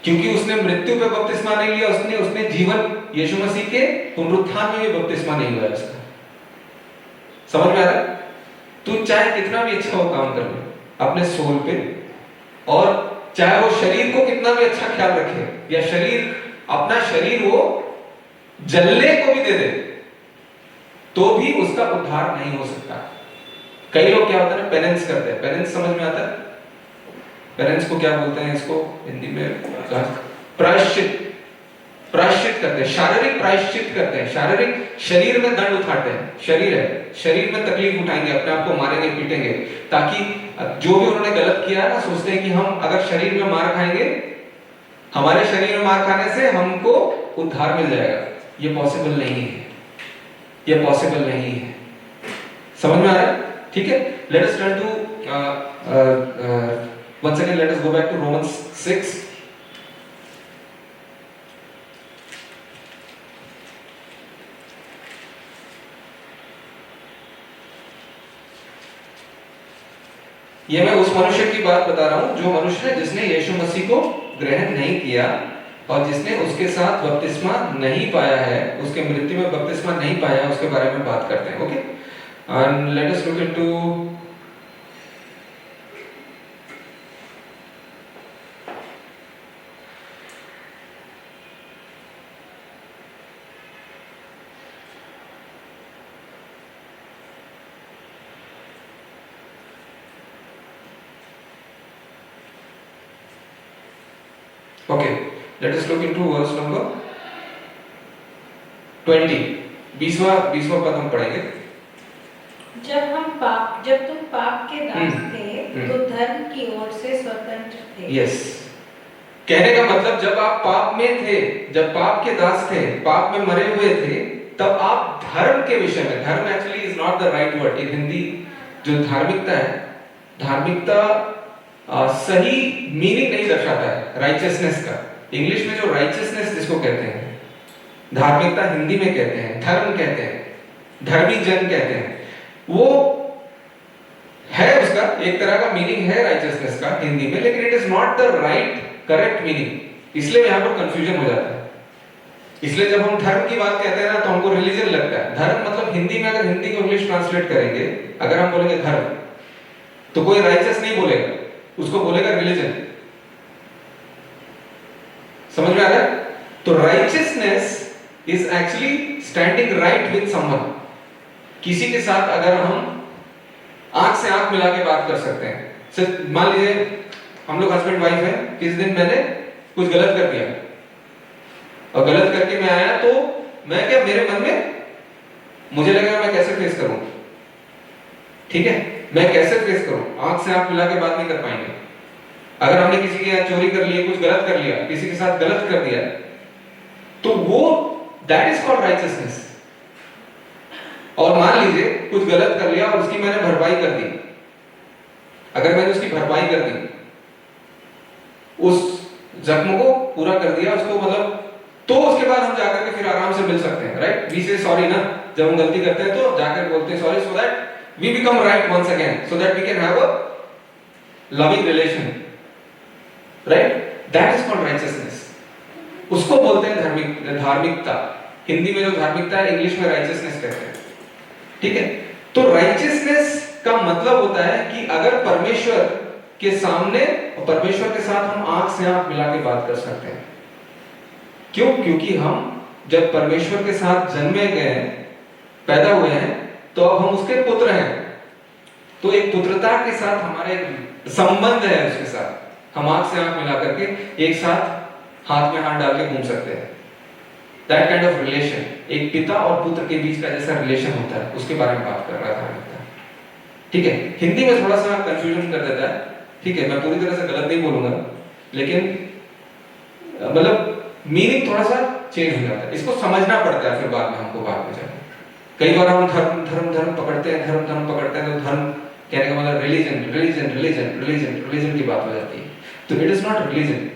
क्योंकि उसने मृत्यु पे बपतिस्मा नहीं लिया, उसने जीवन, यीशु मसीह के पुनरुत्थान में भी बपतिस्मा नहीं हुआ उसका। समझ में आ रहा है? तू चाहे कितना भी अच्छा वो काम कर ले अपने सोल पे, और चाहे वो शरीर को कितना भी अच्छा ख्याल रखे, या अपना शरीर वो जलने को भी दे दे, तो भी उसका उद्धार नहीं हो सकता। कई लोग क्या होता है ना, पेनेंस करते हैं। पेनेंस समझ में आता है? पेनेंस को क्या बोलते हैं इसको हिंदी में? प्रायश्चित। प्रायश्चित करते हैं, शारीरिक प्रायश्चित करते हैं, शारीरिक शरीर में दंड उठाते हैं। शरीर है, शरीर में तकलीफ उठाएंगे, अपने आप को मारेंगे, पीटेंगे, ताकि जो भी उन्होंने गलत किया है ना, सोचते हैं कि हम अगर शरीर में मार खाएंगे, हमारे शरीर में मार खाने से हमको उद्धार मिल जाएगा। ये पॉसिबल नहीं है, ये पॉसिबल नहीं है। समझ में आ रहा है? ठीक है, let us turn to once again let us go back to Romans 6। ये मैं उस मनुष्य की बात बता रहा हूं, जो मनुष्य जिसने यीशु मसीह को ग्रहण नहीं किया और जिसने उसके साथ बपतिस्मा नहीं पाया है, उसके मृत्यु में बपतिस्मा नहीं पाया, उसके बारे में बात करते हैं। Okay, and let us look into Okay, let us look into verse number 20. 20वां पद हम पढ़ेंगे। जब तुम पाप के दास थे तो धर्म की ओर से स्वतंत्र थे। यस, कहने का मतलब जब आप पाप में थे, जब पाप के दास थे, पाप में मरे हुए थे, तब आप धर्म के विषय में, धर्म actually is not the right word in Hindi, जो धार्मिकता है, धार्मिकता सही मीनिंग नहीं दर्शाता है राइचियसनेस का। इंग्लिश में जो राइचियसनेस जिसको कहते हैं, धार्मिकता हिंदी में कहते हैं, धर्म कहते हैं, धर्मी जन कहते हैं, वो है, उसका एक तरह का मीनिंग है राइचियसनेस का हिंदी में, लेकिन it is not the right correct meaning. इसलिए यहां पर कंफ्यूजन हो जाता है। इसलिए जब हम धर्म की बात कहते हैं ना, तो हमको रिलीजन लगता है। धर्म मतलब हिंदी में, अगर हिंदी को इंग्लिश ट्रांसलेट करेंगे, अगर हम बोलेंगे धर्म, तो कोई राइचियस नहीं बोलेगा, उसको बोलेगा रिलीजन। समझ में आ रहा है? तो righteousness is actually standing right with someone. किसी के साथ अगर हम आंख से आंख मिला के बात कर सकते हैं। सिर्फ मान लीजिए हम लोग हस्बैंड वाइफ है, किस दिन मैंने कुछ गलत कर दिया और गलत करके मैं आया, तो मैं क्या, मेरे मन में मुझे लगेगा मैं कैसे फेस करूं, ठीक है, मैं कैसे फेस करूं, आंख से आंख मिला के बात नहीं कर पाएंगे। अगर हमने किसी के यहाँ चोरी कर ली, कुछ गलत कर लिया, किसी के साथ गलत कर दिया, तो वो दैट इज कॉल्ड राइचियसनेस। और मान लीजिए कुछ गलत कर लिया और उसकी मैंने भरपाई कर दी, अगर मैंने उसकी भरपाई कर दी, उस जख्म को पूरा कर दिया उसको, मतलब, तो उसके बाद हम जाकर के फिर आराम से मिल सकते हैं, राइट? वी से सॉरी ना, जब हम गलती करते हैं तो जाकर बोलते हैं sorry, so that we become right once again, so that we can have a loving relation, right? That is called righteousness. उसको बोलते हैं धार्मिकता। हिंदी में जो धार्मिकता है, इंग्लिश में राइचियसनेस कहते हैं, ठीक है? तो राइचियसनेस का मतलब होता है कि अगर परमेश्वर के सामने और परमेश्वर के साथ हम आंख से आंख मिला के बात कर सकते हैं। क्यों? क्योंकि हम जब परमेश्वर के साथ जन्मे गए, पैदा हुए हैं, तो अब हम उसके पुत्र हैं। तो एक पुत्रता के साथ हमारा एक संबंध है, उसके साथ हम आंख से आंख मिला करके एक साथ हाथ में हाथ डाल के घूम सकते हैं। दैट काइंड ऑफ रिलेशन, एक पिता और पुत्र के बीच का जैसा रिलेशन होता है, उसके बारे में बात कर रहा था, ठीक है? हिंदी में थोड़ा सा कंफ्यूजन कर देता है, ठीक है? मैं पूरी तरह से गलत नहीं बोलूंगा, लेकिन मतलब मीनिंग थोड़ा सा चेंज हो जाता है। इसको समझना पड़ता है फिर बाद में हमको, बाद में जाकर कई बार हम धर्म धर्म धर्म पकड़ते हैं, धर्म धर्म पकड़ते हैं, तो धर्म कहने का मतलब religion religion religion religion religion की बात हो जाती है। तो it is not religion,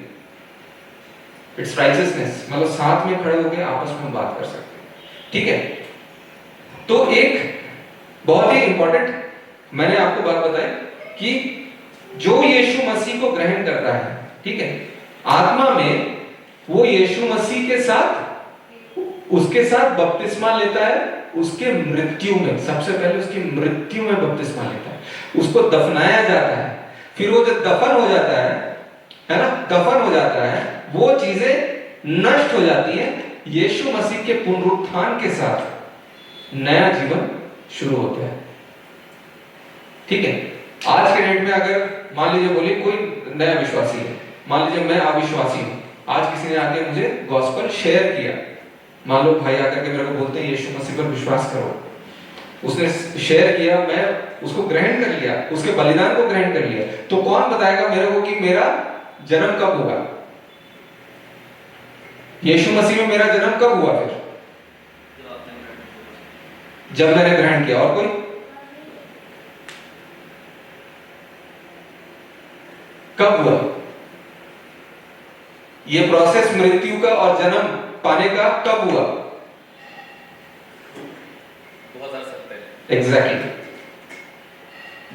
it's righteousness. मतलब साथ में खड़े होकर आपस में हम बात कर सकते हैं, ठीक है? तो एक बहुत ही इंपॉर्टेंट मैंने आपको बात बताई कि जो यीशु मसीह को ग्रहण करता है, ठीक है, आत्मा में, वो यीशु मसीह के साथ, उसके साथ बपतिस्मा लेता है, उसके मृत्यु में, सबसे पहले उसकी मृत्यु में बपतिस्मा लेता है, उसको दफनाया जाता है, फिर वो जब दफन हो जाता है ना, दफन हो जाता है, वो चीजें नष्ट हो जाती हैं, यीशु मसीह के पुनरुत्थान के साथ नया जीवन शुरू होता है, ठीक है? आज के डेट में अगर मान लीजिए बोलिए कोई नया विश्वासी है, मान लीजिए मैं अविश्वासी हूं, आज किसी ने आके मुझे गॉस्पेल शेयर किया, मान लो भाई आकर के मेरे को बोलते हैं यीशु मसीह पर विश्वास करो, उसने शेयर किया, मैं उसको ग्रहण कर लिया, उसके बलिदान को ग्रहण कर लिया, तो कौन बताएगा मेरे को कि मेरा जन्म कब होगा? यीशु मसीह में मेरा जन्म कब हुआ? फिर जब मैंने ग्रहण किया। और कोई? कब हुआ ये प्रोसेस मृत्यु का और जन्म पाने का? कब हुआ? 2000 साल पहले। एग्जैक्टली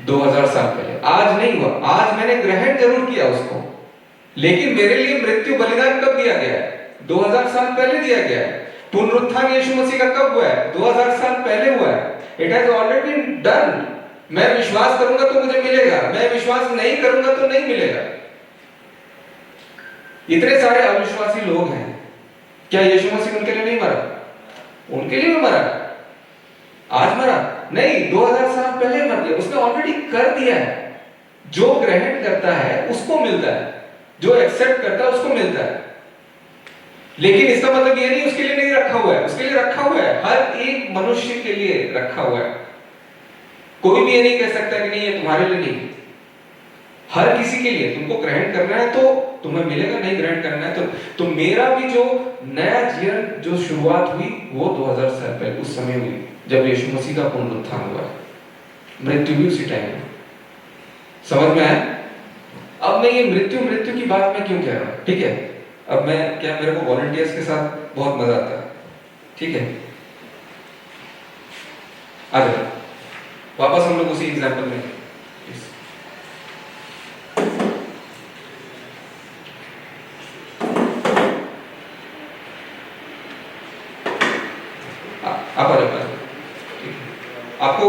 2000 साल पहले। आज नहीं हुआ, आज मैंने ग्रहण जरूर किया उसको, लेकिन मेरे लिए मृत्यु बलिदान कब दिया गया है? 2000 साल पहले दिया गया है। पुनरुत्थान यीशु मसीह का कब हुआ है? 2000 साल पहले हुआ है। It has already been done. मैं विश्वास करूंगा तो मुझे मिलेगा, मैं विश्वास नहीं करूंगा तो नहीं मिलेगा। इतने सारे अविश्वासी लोग हैं, क्या यीशु मसीह उनके लिए नहीं मरा? उनके लिए भी मरा। आज मरा नहीं, 2000 साल पहले मर गया। उसने ऑलरेडी कर दिया है। जो ग्रहण करता है उसको मिलता है। जो एक्सेप्ट करता है उसको मिलता है। लेकिन इसका मतलब ये नहीं उसके लिए नहीं रखा हुआ है, उसके लिए रखा हुआ है, हर एक मनुष्य के लिए रखा हुआ है। कोई भी ये नहीं कह सकता कि नहीं ये तुम्हारे लिए नहीं, हर किसी के लिए। तुमको ग्रहण करना है तो तुम्हें मिलेगा, नहीं ग्रहण करना है तो मेरा भी जो नया जीवन जो शुरुआत हुई वो 2000 साल पहले उस समय हुई जब यीशु मसीह का पुनरुत्थान हुआ। मृत्यु भी उसी टाइम, समझ में आया? अब मैं ये मृत्यु की बात मैं क्यों कह रहा हूं, ठीक है? अब मैं क्या, मेरे को वॉलंटियर्स के साथ बहुत मजा आता है, ठीक है? आ जाओ वापस हम लोग उसी एग्जाम्पल में। आप आ जाओ, आपको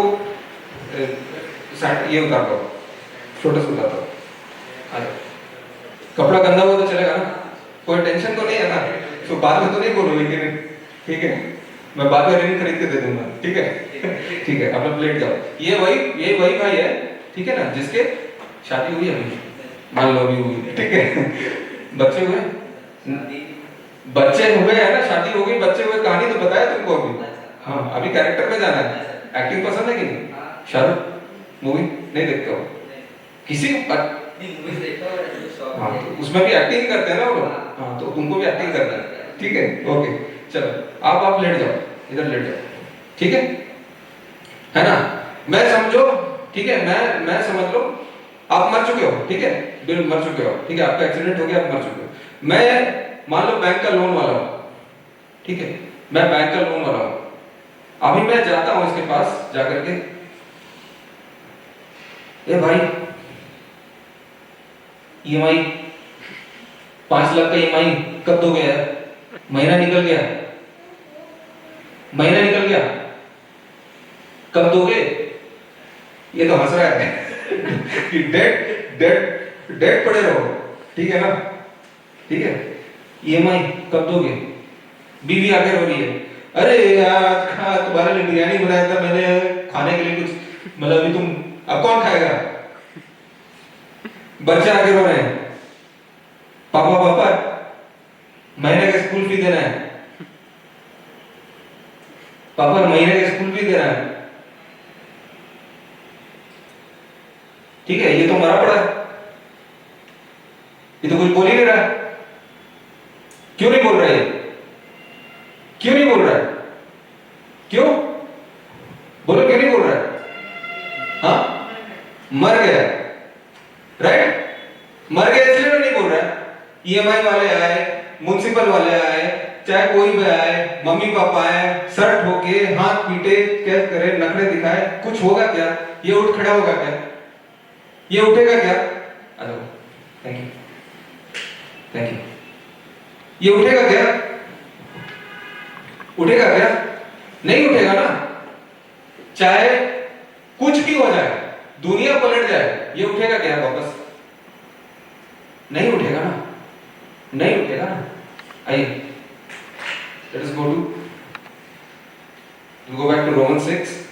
ये उतारता हूँ, छोटा सा उतारता हूँ, आ जाओ। कपड़ा गंदा हुआ तो चलेगा ना, कोई टेंशन तो नहीं है ना, तो बाद में तो नहीं बोलो लेकिन, ठीक है? मैं बाद में रिंग खरीद के दे दूंगा, ठीक है? ठीक है, आप लोग लेट जाओ। ये वही भाई है, ठीक है ना, जिसके शादी हुई अभी, मान लो अभी हुई, ठीक है? बच्चे हुए, बच्चे हुए है ना, शादी हो गई, बच्चे हुए, कहानी तो बताया तुमको अभी। हाँ, अभी कैरेक्टर में जाना है। एक्टिंग पसंद है कि नहीं? शाहरुख मूवी नहीं देखते हो? किसी हाँ, तो उसमें भी एक्टिंग करते हैं ना वो लोग। हाँ, तो तुमको भी एक्टिंग करना है, ठीक है? ओके, चलो आप लेट जाओ, इधर लेट जाओ, ठीक है ना? मैं समझो, ठीक है? मैं समझ लो आप मर चुके हो, ठीक है? बिल मर चुके हो, ठीक है? आपका एक्सीडेंट हो गया, आप मर चुके हो। मैं मान लो बैंक का लोन वाला हूं, ठीक है? मैं बैंक का लोन वाला हूं, अभी मैं जाता हूं इसके पास जाकर के, ए भाई ईएमआई 5 लाख का ईएमआई कब दोगे यार? महीना निकल गया, महीना निकल गया, कब दोगे? ये तो हंस रहा है कि डेट पड़े रहो, ठीक है ना? ठीक है, ईएमआई कब दोगे? बीवी आगे रो रही है, अरे यार तुम्हारे लिए बिरयानी बनाया था मैंने, खाने के लिए कुछ, मतलब अभी तुम, अब कौन खाएगा? बच्चे आगे रो रहे हैं, पापा महीने का स्कूल फी देना है, पापा महीने का स्कूल फी देना है, ठीक है? ये तो मरा पड़ा है, ये तो कुछ बोल ही नहीं रहा। क्यों नहीं बोल रहा है? क्यों नहीं बोल रहा है? क्यों बोलो, क्यों नहीं बोल रहा है? हाँ, मर गया, राइट? मर गया इसलिए तो नहीं बोल रहा है। ईएमआई वाले आए, म्युनिसिपल वाले आए, चाहे कोई भी आए, मम्मी पापा आए, सर ठोके, हाथ पीटे, क्या करे, नखरे दिखाए, कुछ होगा क्या? ये उठ खड़ा होगा क्या? ये उठेगा क्या? Hello, thank you, thank you. ये उठेगा क्या? उठेगा क्या? नहीं उठेगा ना। चाहे कुछ भी हो जाए, दुनिया पलट जाए, ये उठेगा क्या वापस? नहीं उठेगा ना, नहीं उठेगा ना। आइए, let us go back to Roman 6।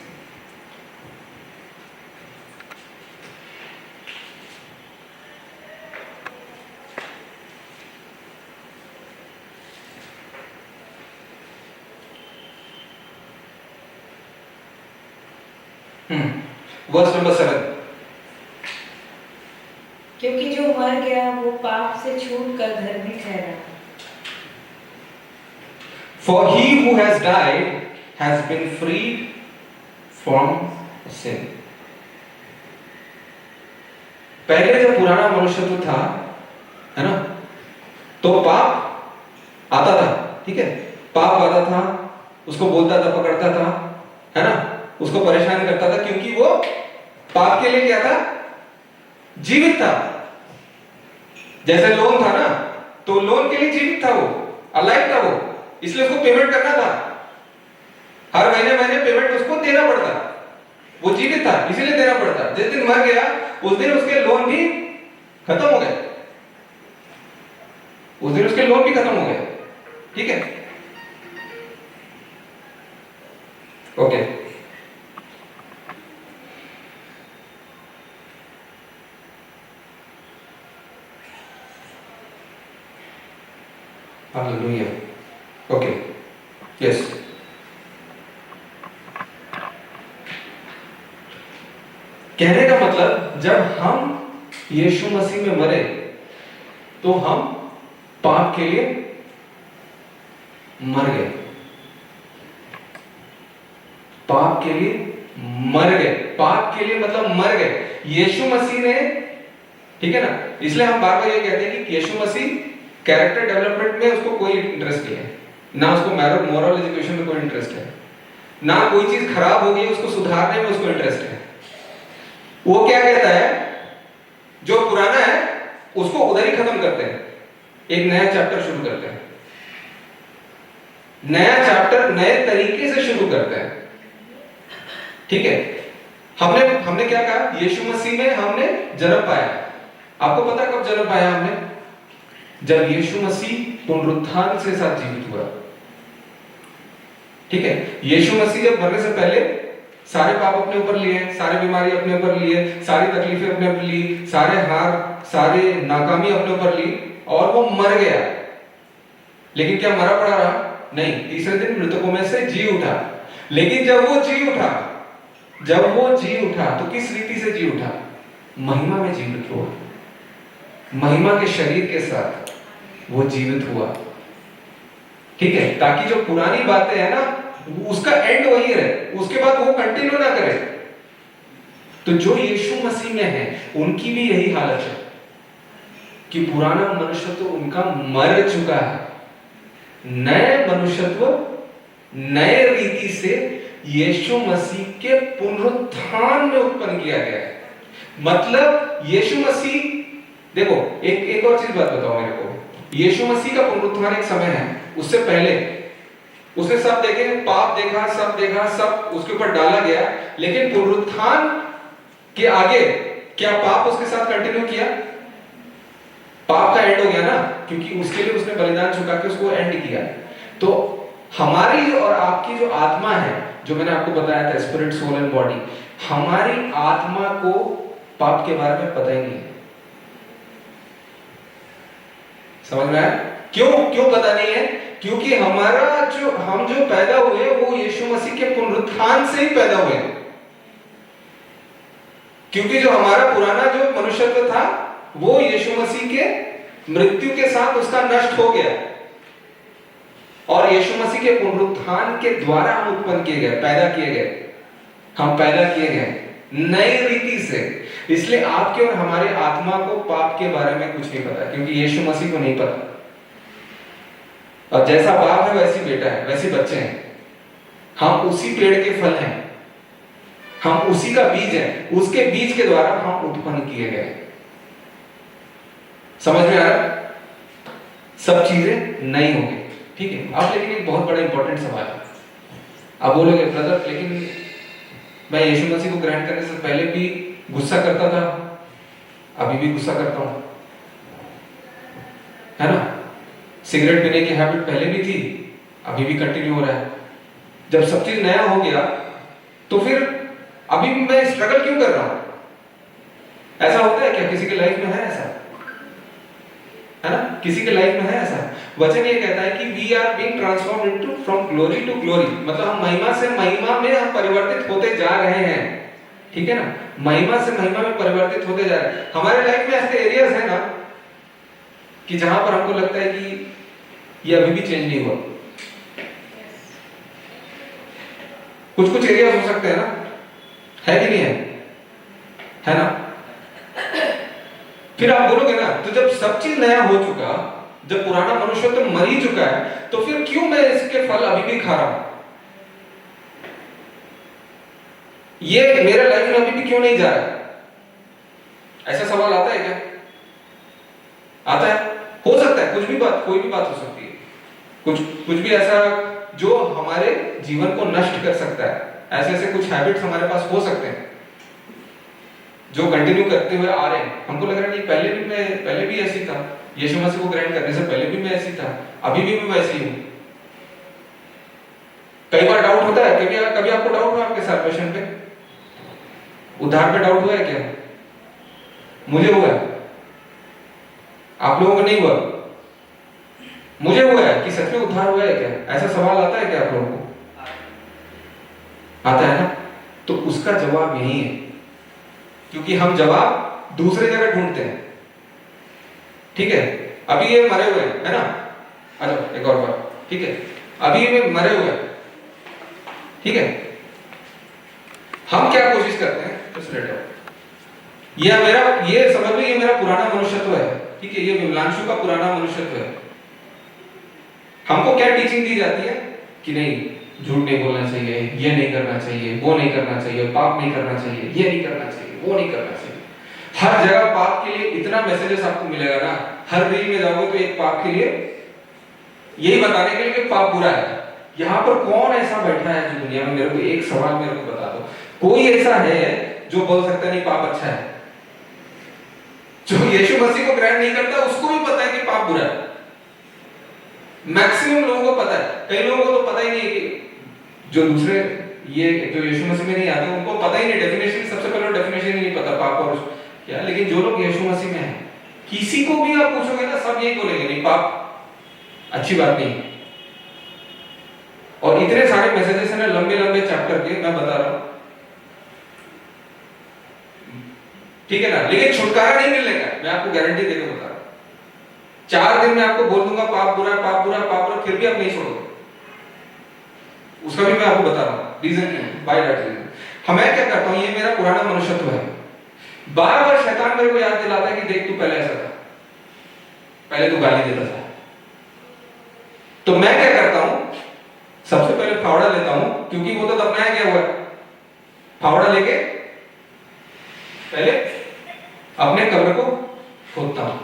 Verse number 7। क्योंकि जो मर गया वो पाप से छूटकर धर्मी ठहरा। For he who has died has been freed from sin. पहले जब पुराना मनुष्य तो था, है ना, तो पाप आता था, ठीक है? पाप आता था, उसको बोलता था, पकड़ता था, है ना, उसको परेशान करता था, क्योंकि वो पाप के लिए क्या था? जीवित था। जैसे लोन था ना, तो लोन के लिए जीवित था, वो अलाइव था, वो इसलिए उसको पेमेंट करना था, हर महीने पेमेंट उसको देना पड़ता, वो जीवित था इसीलिए देना पड़ता। जिस दिन मर गया उस दिन उसके लोन भी खत्म हो गए, उस दिन उसके लोन भी खत्म हो गए, ठीक है? Okay, hallelujah. Okay, yes. कहने का मतलब जब हम यीशु मसीह में मरे तो हम पाप के लिए मर गए, पाप के लिए मर गए। पाप के लिए मतलब मर गए यीशु मसीह ने, ठीक है ना। इसलिए हम बार बार ये कहते हैं कि यीशु मसीह कैरेक्टर डेवलपमेंट में उसको कोई इंटरेस्ट नहीं है, ना उसको मोरल एजुकेशन में कोई इंटरेस्ट है, ना कोई चीज खराब हो गई उसको सुधारने में उसको इंटरेस्ट है। वो क्या कहता है, जो पुराना है उसको उधर ही खत्म करते हैं, एक नया चैप्टर शुरू करते हैं, नया चैप्टर नए तरीके से शुरू करते हैं, ठीक है। हमने क्या कहा, यीशु मसीह में हमने जन्म पाया। आपको पता कब जन्म पाया हमने? जब यीशु मसीह पुनरुत्थान से साथ जीवित हुआ, ठीक है। यीशु मसीह जब मरने से पहले सारे पाप अपने ऊपर लिए, सारी बीमारी अपने ऊपर लिए, सारी तकलीफें अपने ऊपर ली, सारे हार, सारे नाकामी अपने ऊपर ली, और वो मर गया। लेकिन क्या मरा पड़ा रहा? नहीं, तीसरे दिन मृतकों में से जी उठा। लेकिन जब वो जी उठा तो किस रीति से जी उठा? महिमा में जीवित हुआ, महिमा के शरीर के साथ वो जीवित हुआ, ठीक है। ताकि जो पुरानी बातें हैं ना, उसका एंड वही रहे, उसके बाद वो कंटिन्यू ना करे। तो जो यीशु मसीह में है उनकी भी यही हालत है कि पुराना मनुष्यत्व उनका मर चुका है, नए मनुष्यत्व नए रीति से यीशु मसीह के पुनरुत्थान में उत्पन्न किया गया है। मतलब यीशु मसीह, देखो एक और चीज बात बताओ मेरे को, यीशु मसीह का पुनरुत्थान एक समय है, उससे पहले उसने सब देखे, पाप देखा, सब उसके ऊपर डाला गया। लेकिन पुनरुत्थान के आगे क्या पाप उसके साथ कंटिन्यू किया? पाप का एंड हो गया ना, क्योंकि उसके लिए उसने बलिदान चुका के उसको एंड किया। तो हमारी और आपकी जो आत्मा है, जो मैंने आपको बताया था, स्पिरिट, सोल एंड बॉडी, हमारी आत्मा को पाप के बारे में पता ही नहीं है। समझ में आया? क्यों पता नहीं है? क्योंकि हम जो पैदा हुए वो यीशु मसीह के पुनरुत्थान से ही पैदा हुए। क्योंकि जो हमारा पुराना जो मनुष्यत्व था वो यीशु मसीह के मृत्यु के साथ उसका नष्ट हो गया, और यीशु मसीह के पुनरुत्थान के द्वारा हम उत्पन्न किए गए, हम पैदा किए गए नई रीति से। इसलिए आपके और हमारे आत्मा को पाप के बारे में कुछ नहीं पता, क्योंकि यीशु मसीह को नहीं पता। और जैसा बाप है वैसी बेटा है, वैसे बच्चे हैं, हम उसी पेड़ के फल हैं, हम उसी का बीज है, उसके बीज के द्वारा हम उत्पन्न किए गए। समझ में आ रहा? सब चीजें नई हो गई, ठीक है। अब लेकिन एक बहुत बड़ा इंपॉर्टेंट सवाल है। अब बोलोगे ब्रदर, लेकिन मैं यीशु मसीह को ग्रहण करने से पहले भी गुस्सा करता था, अभी भी गुस्सा करता हूं, है ना। सिगरेट पीने की हैबिट पहले भी थी, अभी भी कंटिन्यू हो रहा है। जब सब चीज नया हो गया तो फिर अभी भी मैं स्ट्रगल क्यों कर रहा हूं? ऐसा होता है क्या? किसी के लाइफ में है ऐसा? है ना, किसी के लाइफ में है ऐसा? वचन ये कहता है कि we are being transformed into from glory to glory, मतलब हम महिमा से महिमा में हम परिवर्तित होते जा रहे हैं, ठीक है ना। महिमा से महिमा में परिवर्तित होते जा रहे हैं। हमारे लाइफ में ऐसे एरियाज है ना कि जहां पर हमको लगता है कि ये अभी भी चेंज नहीं हुआ। कुछ एरियाज हो सकते हैं ना, है कि नहीं है ना। फिर आप बोलोगे ना, तो जब सब चीज नया हो चुका, जब पुराना मनुष्य तो मर ही चुका है, तो फिर क्यों मैं इसके फल अभी भी खा रहा हूं? ये मेरे लाइफ में अभी भी क्यों नहीं जा रहा? ऐसा सवाल आता है क्या? आता है? हो सकता है, कोई भी बात हो सकती है, कुछ भी ऐसा जो हमारे जीवन को नष्ट कर सकता है। ऐसे कुछ हैबिट्स हमारे पास हो सकते हैं जो कंटिन्यू करते हुए आ रहे हैं। हमको लग रहा है कि पहले भी ऐसी था, यीशु मसीह को ग्रहण करने से पहले भी मैं ऐसी था, अभी भी मैं वैसी हूं। कई बार डाउट होता है, कभी आपको डाउट हुआ आपके सल्वेशन पे, उद्धार पे डाउट हुआ है क्या? मुझे हुआ है, आप लोगों को नहीं हुआ? मुझे हुआ है कि सच में उद्धार हुआ है क्या? ऐसा सवाल आता है क्या आप लोगों को? आता है ना? तो उसका जवाब यही है, क्योंकि हम जवाब दूसरी जगह ढूंढते हैं। ठीक है, अभी ये मरे हुए हैं, है ना? अच्छा एक और बात, ठीक है, अभी ये मरे हुए हैं, ठीक है, हम क्या कोशिश करते हैं? ये समझ लो, ये मेरा पुराना मनुष्यत्व है, ठीक है, ये विमलांशु का पुराना मनुष्यत्व है। हमको क्या टीचिंग दी जाती है कि नहीं, झूठ नहीं बोलना चाहिए, ये नहीं करना चाहिए, वो नहीं करना चाहिए, पाप नहीं करना चाहिए, ये नहीं करना चाहिए, वो नहीं करना चाहिए। हर जगह पाप के लिए इतना मैसेजेस आपको मिलेगा ना, हर रील में जाओगे तो एक पाप के लिए, यही बताने के लिए कि पाप बुरा है। यहाँ पर कौन ऐसा बैठा है जो दुनिया में, मेरे को एक सवाल मेरे को बता दो, कोई ऐसा है जो बोल सकता नहीं पाप अच्छा है? जो यीशु मसीह को ग्रहण नहीं करता उसको भी पता है कि पाप बुरा है। मैक्सिमम लोगों को पता है, कई लोगों को तो पता ही नहीं है कि जो दूसरे ये जो यीशु मसीह में नहीं आते उनको पता ही नहीं, डेफिनेशन, सबसे पहले डेफिनेशन ही नहीं पता पाप और क्या। लेकिन जो लोग यीशु मसीह में हैं, किसी को भी आप पूछोगे ना, सब यही बोलेंगे नहीं, पाप अच्छी बात नहीं। और इतने सारे मैसेजेस हैं लंबे लंबे चैप्टर के, मैं बता रहा हूं, ठीक है ना, लेकिन छुटकारा नहीं मिलने का, मैं आपको गारंटी देकर बता रहा हूं। 4 दिन में आपको बोल दूंगा पाप बुरा, पाप बुरा, पाप बुरा, फिर भी आप नहीं छोड़ोगे। उसका भी मैं आपको बता रहा हूं रीजन क्या है, बाय दैट रीजन। मैं क्या करता हूं, ये मेरा पुराना मनुष्यत्व है। बार बार शैतान मेरे को याद दिलाता है कि देख तू पहले ऐसा था, पहले तू गाली देता था। तो मैं क्या करता हूं, सबसे पहले फावड़ा लेता हूं, क्योंकि वो तो दफनाया गया हुआ है। फावड़ा लेके पहले अपने कब्र को खोदता हूं,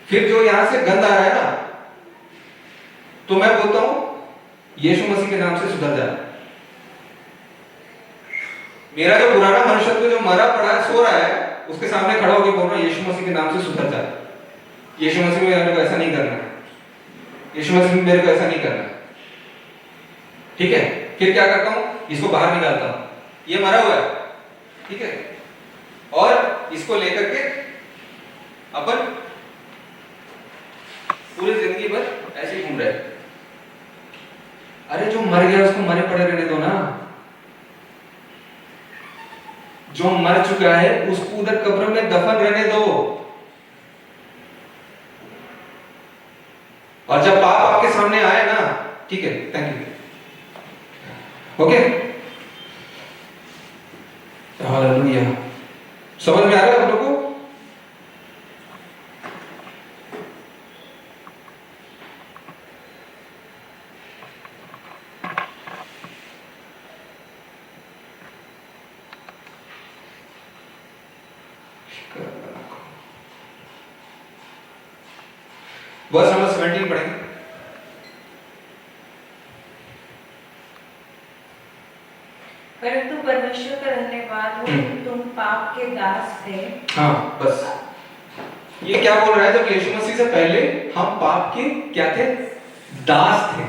फिर जो यहां से गंद आ रहा है ना, तो मैं बोलता हूं यीशु मसीह के नाम से सुधर जा। मेरा जो पुराना मनुष्यत्व जो मरा पड़ा है, सो रहा है, उसके सामने खड़ा होकर बोल रहा हूं यीशु मसीह के नाम से सुधर जा। यीशु मसीह मेरे को ऐसा नहीं करना, यीशु मसीह मेरे को ऐसा नहीं करना, ठीक है। फिर क्या करता हूं, इसको बाहर निकालता हूं, ये मरा हुआ है, ठीक है, और इसको लेकर के अपन पूरी जिंदगी भर ऐसे ही घूम रहे। अरे जो मर गया उसको मरे पड़े रहने दो ना, जो मर चुका है उसको उधर कब्र में दफन रहने दो। और जब पाप आपके सामने आए ना, ठीक है, थैंक यू, ओके, हालेलुया। समझ में आ रहा है आप लोगों को? वर्स नंबर 17 पढ़ेंगे। परंतु परमेश्वर का धन्यवाद हो कि तुम पाप के दास थे। हाँ, बस ये क्या बोल रहा है, जब यीशु मसीह से पहले हम पाप के क्या थे? दास थे,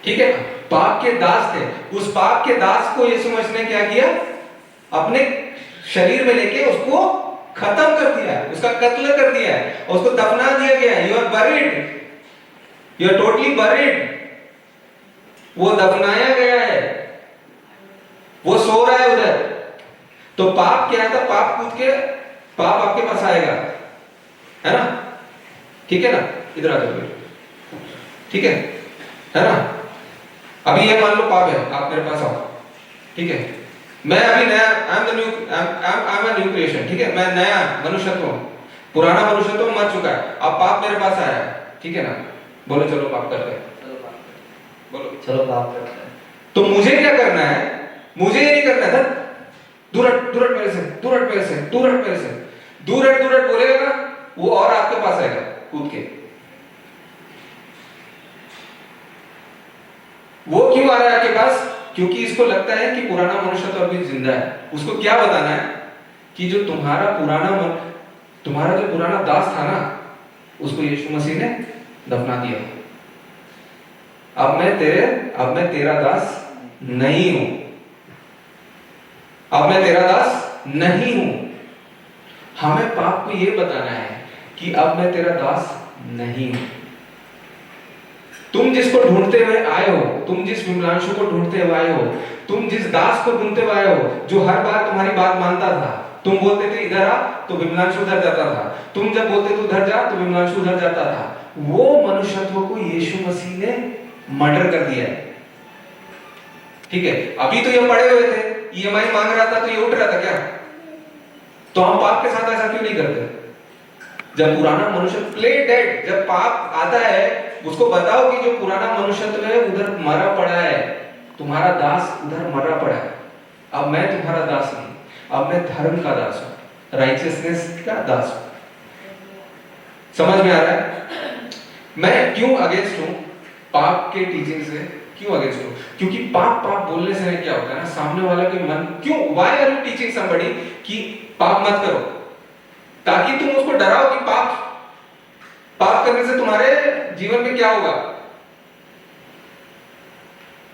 ठीक है, पाप के दास थे। उस पाप के दास को यीशु मसीह ने क्या किया? अपने शरीर में लेके उसको खत्म कर दिया है, उसका कत्ल कर दिया है, और उसको दफना दिया गया है। You are buried, you are totally buried. वो दफनाया गया है, वो सो रहा है उधर। तो पाप क्या था? पाप कूद के पाप आपके पास आएगा, है ना, ठीक है ना, इधर आ जाओ, ठीक है ना। अभी ये मान लो पाप है, आप मेरे पास आओ, ठीक है, मैं अभी नया, आई एम न्यू क्रिएशन, ठीक है, मैं नया मनुष्यत्व हूं, पुराना मनुष्यत्व मर चुका है, अब पाप मेरे पास आया है, ठीक है ना। बोलो चलो पाप करते हैं, बोलो चलो पाप करते हैं। तो मुझे क्या करना है? मुझे ये नहीं करना था, दूर हट मेरे से, दूर हट मेरे से, दूर हट मेरे से, दूर हट बोलेगा ना, वो और आपके पास आएगा कूद के। वो क्यों आ रहा है आपके पास? क्योंकि इसको लगता है कि पुराना मनुष्य तो अभी जिंदा है। उसको क्या बताना है कि जो तुम्हारा जो पुराना दास था ना, उसको यीशु मसीह ने दफना दिया। अब मैं तेरा दास नहीं हूं, अब मैं तेरा दास नहीं हूं। हमें पाप को यह बताना है कि अब मैं तेरा दास नहीं हूं। तुम जिसको ढूंढते हुए आए हो, तुम जिस विमलांशु को ढूंढते हुए आए हो, तुम जिस दास को ढूंढते हुए आए हो, जो हर बार तुम्हारी बात मानता था, तुम बोलते थे इधर आ तो विमलांशु उधर जाता था, तुम जब बोलते थे उधर जा तो विमलांशु उधर जाता था, वो मनुष्यत्व को यीशु मसीह ने मर्डर कर दिया है। ठीक है, अभी तो ये पड़े हुए थे, ईएमआई मांग रहा था तो ये उठ रहा था क्या? तो हम पाप के साथ ऐसा क्यों नहीं करते? जब पुराना मनुष्य प्ले डेड, जब पाप आता है उसको बताओ कि जो पुराना मनुष्यत्व है उधर मरा पड़ा है, तुम्हारा दास उधर मरा पड़ा है, अब मैं तुम्हारा दास नहीं, अब मैं धर्म का दास हूं, राइचियसनेस का दास हूं। समझ में आ रहा है? मैं क्यों अगेंस्ट हूं पाप के टीचिंग से? क्यों अगेंस्ट हूं? क्योंकि पाप पाप बोलने से क्या होता है ना, सामने वाला के मन, क्यों, why are you teaching somebody कि पाप मत करो? ताकि तुम उसको डराओ कि पाप करने से तुम्हारे जीवन में क्या होगा।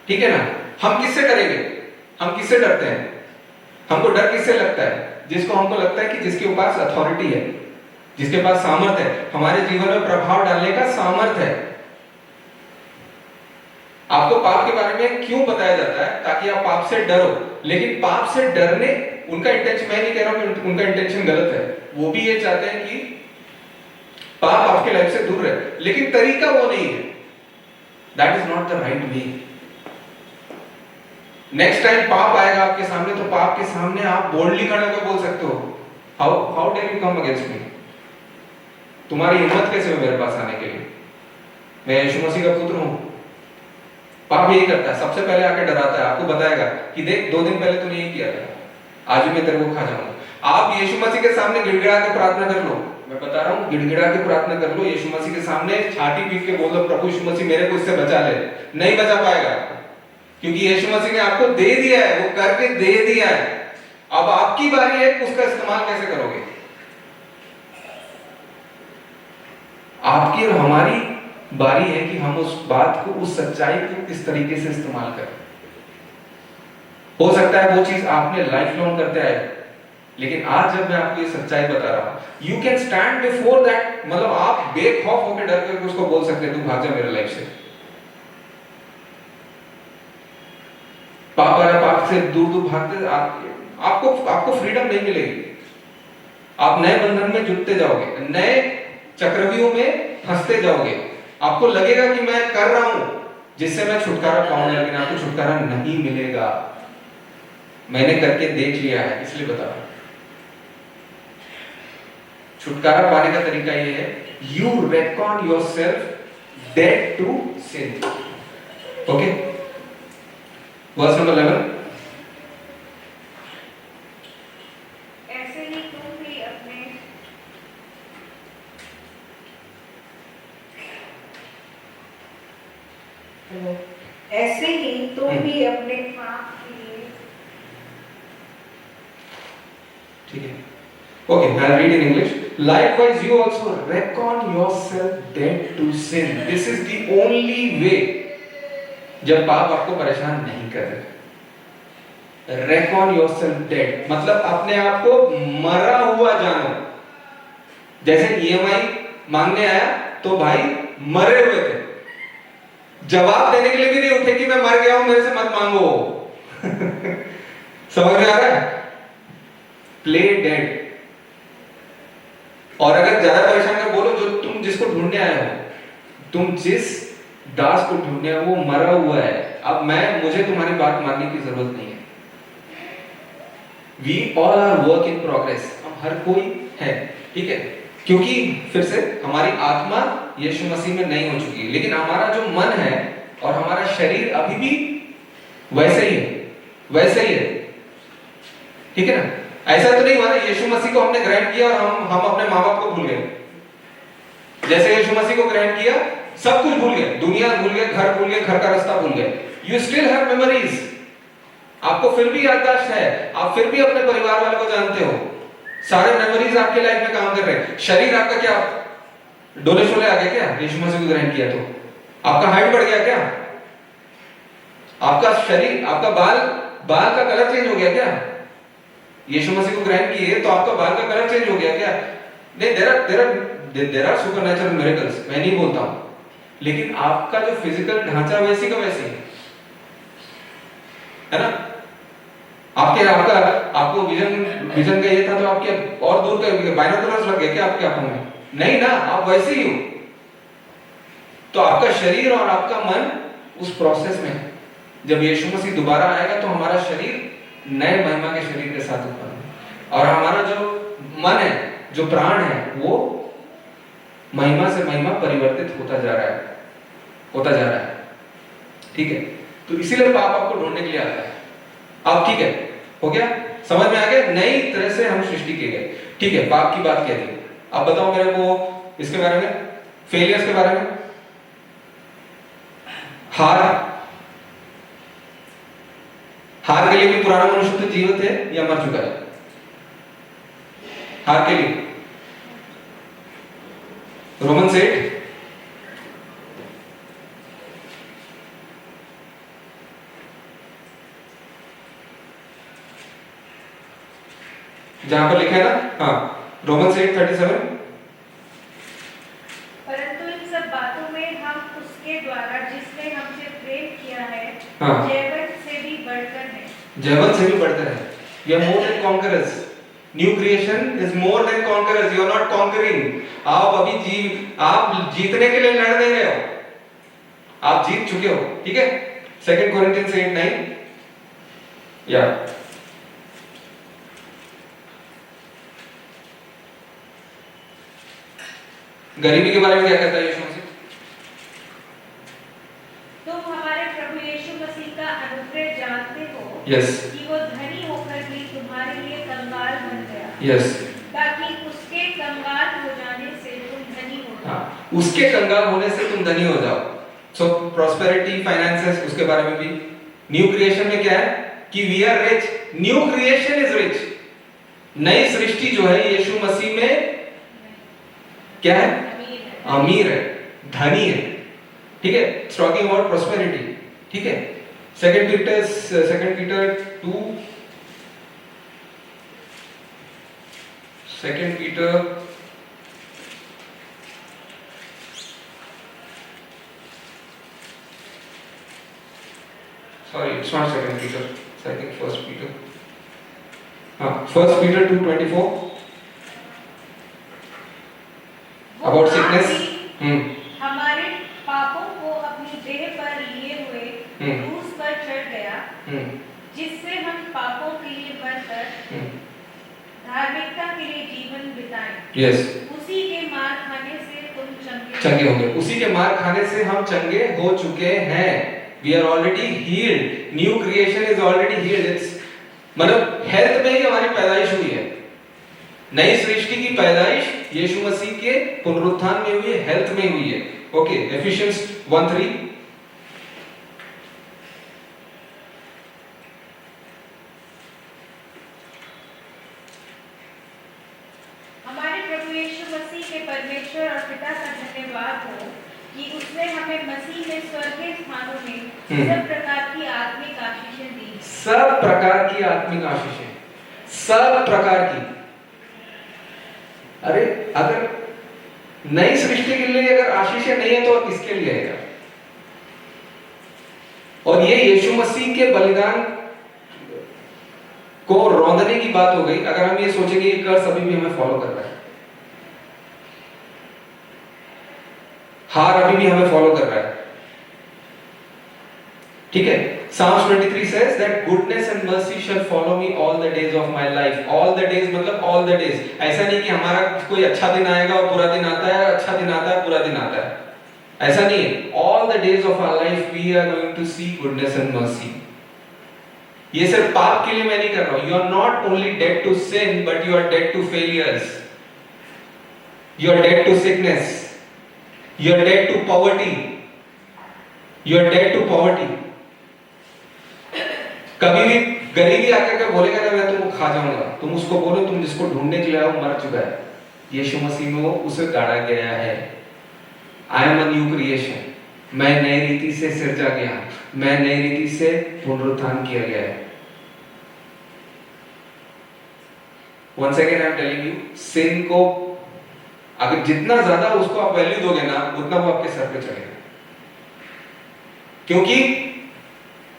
ठीक है ना? हम किससे डरेंगे? हम किससे डरते हैं? हमको डर किससे लगता है? जिसको हमको लगता है कि जिसके पास अथॉरिटी है, जिसके पास सामर्थ्य है, हमारे जीवन में प्रभाव डालने का सामर्थ्य है। आपको पाप के बारे में क्यों बताया जाता है? ताकि आप पाप से डरो। लेकिन पाप से डरने उनका इंटेंशन, मैं नहीं कह रहा हूं कि उनका इंटेंशन गलत है, वो भी ये चाहते हैं कि पाप आपके लाइफ से दूर रहे, लेकिन तरीका वो नहीं है। That is not the right way. Next time पाप आएगा आपके सामने तो पाप के सामने आप बोल्डली खड़े होकर बोल सकते हो, how dare you come against me? तुम्हारी हिम्मत कैसे हुई मेरे पास आने के लिए? मैं यीशु मसीह का पुत्र हूं। पाप यही करता है, सबसे पहले आके डराता है, आपको बताएगा कि देख 2 दिन पहले तूने यही किया था, आज मैं तेरे को खा जाऊंगा। आप यीशु मसीह के सामने गिड़गिड़ा के प्रार्थना कर लो, मैं बता रहा हूं, गिड़गिड़ा के प्रार्थना कर लो, यीशु मसीह के सामने छाती पीट के बोल दो, प्रभु यीशु मसीह मेरे को इससे बचा ले। नहीं बचा पाएगा, क्योंकि यीशु मसीह ने आपको दे दिया है, वो करके दे दिया है। अब आपकी बारी है, उसका इस्तेमाल कैसे करोगे? आपकी और हमारी बारी है कि हम उस बात को, उस सच्चाई को किस तरीके से इस्तेमाल करें। हो सकता है वो चीज आपने लाइफ लॉन्ग करते आए, लेकिन आज जब मैं आपको ये सच्चाई बता रहा हूं, you can stand before that, मतलब आप बेखौफ होकर डर करके उसको बोल सकते हैं तू भाग जा मेरे लाइफ से। पाप वाला पाप से दूर दूर भागते आपको फ्रीडम नहीं मिलेगी। आप नए बंधन में जुटते जाओगे, नए चक्रव्यूह में फंसते जाओगे। आपको लगेगा कि मैं कर रहा हूं जिससे मैं छुटकारा पाऊंगा, लेकिन आपको छुटकारा नहीं मिलेगा। मैंने करके देख लिया है, इसलिए बता रहा हूं। छुटकारा पाने का तरीका यह है, you reckon yourself dead to sin. Okay, verse number 11। ऐसे ही तुम भी अपने पाप के लिए, ठीक है, okay, I'll read in English. Likewise, you also reckon yourself dead to sin. This is the only way. जब पाप आपको परेशान नहीं कर रहे, reckon yourself dead, मतलब अपने आप को मरा हुआ जानो। जैसे ईएमआई मांगने आया तो भाई मरे हुए थे, जवाब देने के लिए भी नहीं उठे कि मैं मर गया हूं, मेरे से मत मांगो। समझ में आ रहा है? Play dead. और अगर ज्यादा परेशान कर बोलो, जो तुम जिसको ढूंढने आए हो, तुम जिस दास को ढूंढने आए वो मरा हुआ है, अब मुझे तुम्हारी बात मानने की जरूरत नहीं है। We all are work in progress, हम हर कोई है, ठीक है, क्योंकि फिर से हमारी आत्मा यीशु मसीह में नहीं हो चुकी, लेकिन हमारा जो मन है और हमारा शरीर अभी भी वैसे ही है, ठीक है ना? ऐसा तो नहीं हुआ ना यीशु मसीह को हमने ग्रहण किया और हम अपने माँ बाप को भूल गए। जैसे यीशु मसीह को ग्रहण किया, सब कुछ भूल गए, दुनिया भूल गए, घर भूल गए, घर का रास्ता भूल गए। यू स्टिल हैव मेमोरीज, आपको फिर भी याददाश्त है, आप फिर भी अपने परिवार वालों को जानते हो, सारे मेमोरीज आपके लाइफ में काम कर रहे हैं। शरीर आपका क्या डोले शोले आ गया क्या? यीशु मसीह को ग्रहण किया तो आपका हाइट बढ़ गया क्या? आपका शरीर, आपका बाल का कलर चेंज हो गया क्या? यीशु मसीह को ग्रहण किए तो आपका बाल का कलर चेंज हो गया क्या? नहीं, देयर आर सुपरनैचुरल मिरेकल्स, मैं नहीं बोलता हूं, लेकिन आपका जो फिजिकल ढांचा वैसी का वैसी है ना। आपको विजन का ये था तो आपके और दूर का बाइनोकुलर्स लग गए क्या आपके आंखों में? नहीं ना, आप वैसे ही हो। तो आपका शरीर और आपका मन उस प्रोसेस में है। जब यीशु मसीह दोबारा आएगा तो हमारा शरीर नए महिमा के शरीर के साथ उत्पन्न, और हमारा जो मन है, जो प्राण है, वो महिमा से महिमा परिवर्तित होता जा रहा है। ठीक है, तो इसीलिए पाप आपको ढूंढने के लिए आता है। अब ठीक है, हो गया, समझ में आ गया, नई तरह से हम सृष्टि किए गए। ठीक है, पाप की बात कह दी। अब बताओ मेरे को इसके बारे में, फेलियर्स के बारे में। हार के लिए भी पुराना मनुष्य तो जीवित है या मर चुका है? हार के लिए रोमन्स 8 जहां पर लिखा है ना, हाँ, रोमन्स 8:37। परंतु इन सब बातों में हम उसके द्वारा जिसने हमसे प्रेम किया है, हाँ, जयवंत से भी बढ़कर है। जयवंत से भी बढ़कर है। We are more than conquerors. New creation is more than conquerors. You are not conquering. आप जीतने के लिए लड़ नहीं रहे हो, आप जीत चुके हो। ठीक है, 2 Corinthians 8:9 या गरीबी के बारे में क्या कहता है यीशु मसीह? तुम हमारे प्रभु यीशु मसीह का अनुग्रह जानते हो, yes, कि वो धनी होकर भी तुम्हारे लिए कंगाल बन गया, yes, ताकि उसके कंगाल हो जाने से तुम धनी हो जाओ। हाँ, उसके कंगाल होने से तुम धनी हो जाओ। सो प्रॉस्पेरिटी, फाइनेंसेस, उसके बारे में भी। न्यू क्रिएशन में क्या है कि we are rich. New creation is rich. नई सृष्टि जो है यीशु मसीह में क्या है? अमीर है, धनी है। ठीक है, टॉकिंग अबाउट प्रॉस्पेरिटी। ठीक है, 2 Peter sorry, it's not 2 Peter, it's I think 1 Peter. 1 Peter 2:24 about sickness. हमारे पापों को अपनी देह पर लिए हुए क्रूस पर चढ़ गया, जिससे हम पापों के लिए मरकर धार्मिकता के लिए जीवन बिताएं। Yes. उसी के मार खाने से तुम चंगे हो गए। उसी के मार खाने से हम चंगे हो चुके हैं। We are already healed. New creation is already healed. It's मतलब हेल्थ में ही हमारी पैदाइश हुई है। नई सृष्टि की पैदाइश यीशु मसीह के पुनरुत्थान में हुई है, हेल्थ में हुई है। Okay, efficiency 1:3। हमारे प्रभु यीशु मसीह के परमेश्वर और पिता का धन्यवाद हो कि उसने हमें मसीह में स्वर्गीय स्थानों में सब प्रकार की आत्मिक आशीषें दी। सब प्रकार की आत्मिक आशीषें, सब प्रकार की। अरे अगर नई सृष्टि के लिए अगर आशीषें नहीं है तो किसके लिए है? और ये यीशु मसीह के बलिदान को रौंदने की बात हो गई। अगर हम ये सोचेंगे कि कर्स अभी भी हमें फॉलो कर रहा है, हार अभी भी हमें फॉलो कर रहा है। ठीक है, Psalms 23 says that goodness and mercy shall follow me all the days of my life. All the days मतलब all the days। ऐसा नहीं कि हमारा कोई अच्छा दिन आएगा और बुरा दिन आता है, अच्छा दिन आता है, बुरा दिन आता है। ऐसा नहीं है। All the days of our life we are going to see goodness and mercy। ये सिर्फ पाप के लिए मैं नहीं कर रहा हूँ। You are not only dead to sin, but you are dead to failures. You are dead to sickness. You are dead to poverty. You are dead to poverty। कभी भी गरीबी आकर के बोलेगा ना मैं तुमको खा जाऊंगा, तुम उसको बोलो तुम जिसको ढूंढने के लिए आओ मर चुका है। यीशु मसीह में वो उसे गाड़ा गया है। I am a new creation. मैं नई रीति से सिरजा गया, मैं नई रीति से पुनरुत्थान किया गया है। Once again I am telling you, sin को अगर जितना ज्यादा उसको आप वैल्यू दोगे ना, उतना वो आपके सर पे चढ़ेगा। क्योंकि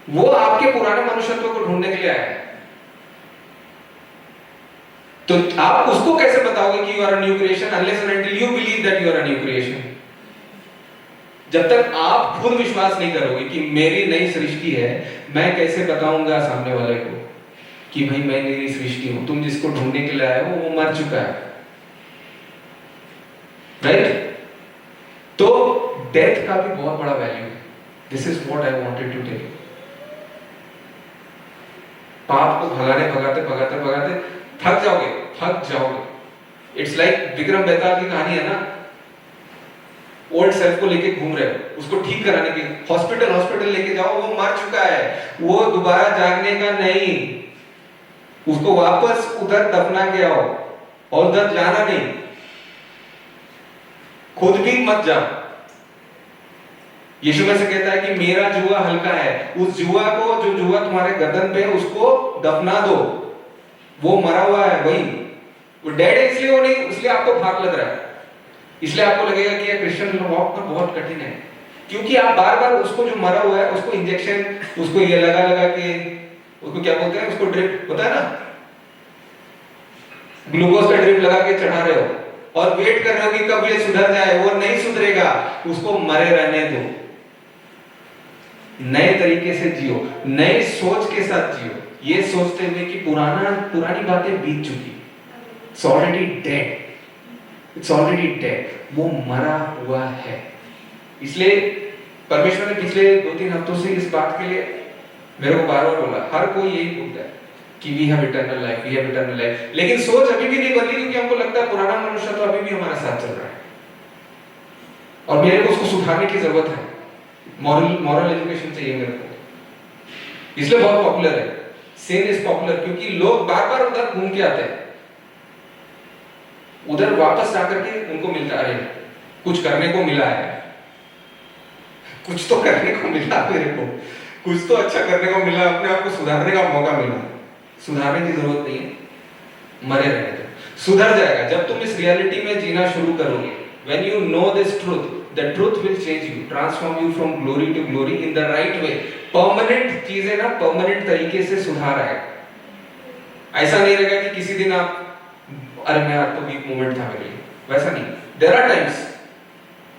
वो आपके पुराने मनुष्यत्व को ढूंढने के लिए आया है। तो आप उसको कैसे बताओगे कि you are a new creation unless and until you believe that you are a new creation. जब तक आप खुद विश्वास नहीं करोगे कि मेरी नई सृष्टि है, मैं कैसे बताऊंगा सामने वाले को कि भाई मैं नई सृष्टि हूं। तुम जिसको ढूंढने के लिए आए हो वो मर चुका है, राइट? तो डेथ का भी बहुत बड़ा वैल्यू है। This is what I wanted to tell you. पाप को भगाते भगाते भगाते थक जाओगे। इट्स लाइक विक्रम बेताल की कहानी है ना, ओल्ड सेल्फ को लेके घूम रहे हो, उसको ठीक कराने के हॉस्पिटल लेके जाओ, वो मर चुका है, वो दोबारा जागने का नहीं। उसको वापस उधर दफना के आओ और उधर जाना नहीं, खुद भी मत जा। यीशु में से कहता है कि मेरा जुआ हल्का है। उस जुआ को, जो जुआ तुम्हारे गर्दन पे है, उसको दफना दो। वो मरा हुआ है, वही वो डेड है, इसलिए वो नहीं, इसलिए आपको भाग लग रहा है, इसलिए आपको लगेगा कि ये क्रिश्चियन वॉक पर बहुत कठिन है, क्योंकि आप बार बार उसको जो मरा हुआ है उसको इंजेक्शन, उसको ये लगा के, उसको क्या बोलते हैं, उसको ड्रिप होता है ना, ग्लूकोज का ड्रिप लगा के चढ़ा रहे हो और वेट कर रहे हो कि कब ये सुधर जाए। वो नहीं सुधरेगा, उसको मरे रहने दो। नए तरीके से जियो, नए सोच के साथ जियो, ये सोचते हुए कि पुरानी बातें बीत चुकी, it's already dead, it's already dead, वो मरा हुआ है। इसलिए परमेश्वर ने पिछले 2-3 हफ्तों से इस बात के लिए मेरे को बार बार बोला। हर कोई यही बोलता है कि we have eternal life, we have eternal life, लेकिन सोच अभी भी नहीं बदली, क्योंकि हमको लगता है पुराना मनुष्य तो अभी भी हमारे साथ चल रहा है और मेरे को उसको सुधारने की जरूरत है। मॉरल एजुकेशन चाहिए मेरे को, इसलिए बहुत पॉपुलर है। सिन इज पॉपुलर क्योंकि लोग बार बार उधर घूम के आते हैं, उधर वापस आकर के उनको मिलता है, अरे कुछ करने को मिला है, कुछ तो करने को मिला मेरे को, कुछ तो अच्छा करने को मिला, अपने आप को सुधारने का मौका मिला। सुधारने की जरूरत नहीं है, मरे रहने दो, सुधर जाएगा। जब तुम इस रियलिटी में जीना शुरू करोगे, when you know this truth, the truth will change you, transform you from glory to glory in the right way. Permanent चीजें ना परमानेंट तरीके से सुधार आएगा। ऐसा नहीं रहेगा कि किसी दिन आप, अरे मैं आज तो वीक मोमेंट था मेरे लिए, वैसा नहीं। There are times,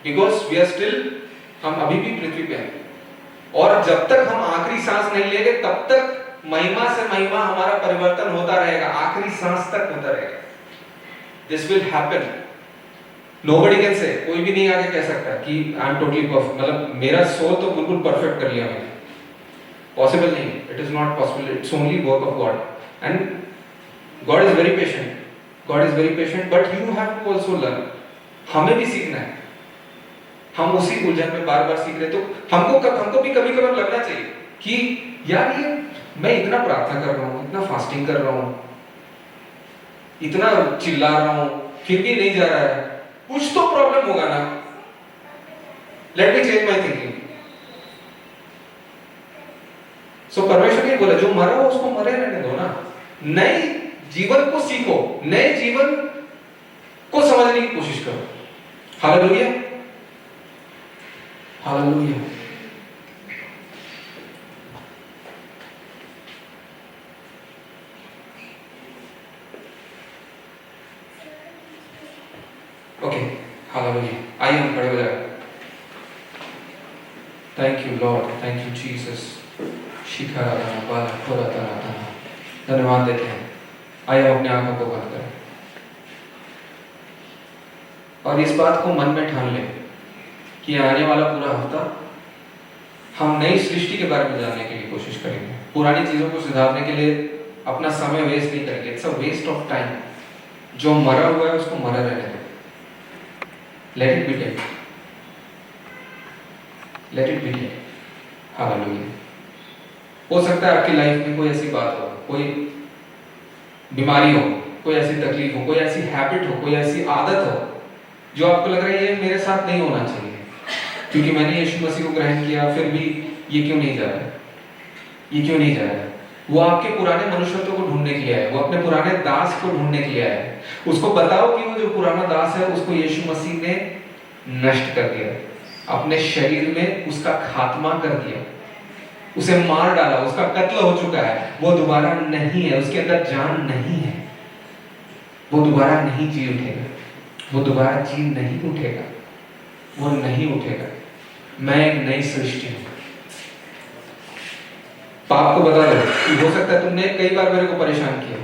because we are still, हम अभी भी पृथ्वी पे हैं, और जब तक हम आखिरी सांस नहीं लेंगे तब तक महिमा से महिमा हमारा परिवर्तन होता रहेगा, आखिरी सांस तक होता रहेगा। This will happen, nobody can say, कोई भी नहीं आके कह सकता कि आई एम टोटली परफेक्ट, मतलब मेरा सोल तो बिल्कुल परफेक्ट कर लिया मैंने, पॉसिबल नहीं, it is not possible, it's only work of God, and God is very patient, God is very patient, but you have to also learn. हमें भी सीखना है, हम उसी उलझन में बार बार सीख रहे, तो हमको भी कभी कभार लगना चाहिए कि यार ये मैं इतना प्रार्थना कर रहा हूँ, इतना फास्टिंग कर रहा हूँ, इतना चिल्ला रहा हूँ, फिर भी नहीं जा रहा है, कुछ तो प्रॉब्लम होगा ना, let me change my thinking. So परमेश्वर ने बोला जो मरा हो उसको मरे रहने दो ना, नई जीवन को सीखो, नए जीवन को समझने की कोशिश करो। Hallelujah, hallelujah. Okay, hallelujah. आइए हम खड़े हो जाए। Thank you Lord, thank you Jesus. धन्यवाद देते हैं। आइए अपने आंखों को बंद करें और इस बात को मन में ठान लें कि आने वाला पूरा हफ्ता हम नई सृष्टि के बारे में जानने के लिए कोशिश करेंगे। पुरानी चीजों को सुधारने के लिए अपना समय वेस्ट नहीं करेंगे, it's a waste of time. जो मरा हुआ है उसको मरा रहने दो, let it be dead, let it be dead. Hallelujah. हो सकता है आपकी लाइफ में कोई ऐसी बात हो, कोई बीमारी हो, कोई ऐसी तकलीफ हो, कोई ऐसी हैबिट हो, कोई ऐसी आदत हो जो आपको लग रहा है ये मेरे साथ नहीं होना चाहिए, क्योंकि मैंने यीशु मसीह को ग्रहण किया, फिर भी ये क्यों नहीं जा रहा है, ये क्यों नहीं जा रहा है। वो आपके पुराने मनुष्यत्व को ढूंढने के लिए आया, वो अपने पुराने दास को ढूंढने के लिए आया है। उसको बताओ कि वो जो पुराना दास है उसको यीशु मसीह ने नष्ट कर दिया, अपने शरीर में उसका खात्मा कर दिया, उसे मार डाला, उसका कत्ल हो चुका है, वो दोबारा नहीं है, उसके अंदर जान नहीं है, वो दोबारा नहीं जी उठेगा, वो दोबारा जी नहीं उठेगा, वो नहीं उठेगा। मैं एक नई सृष्टि हूं। पाप को बता दो कि हो सकता है तुमने कई बार मेरे को परेशान किया,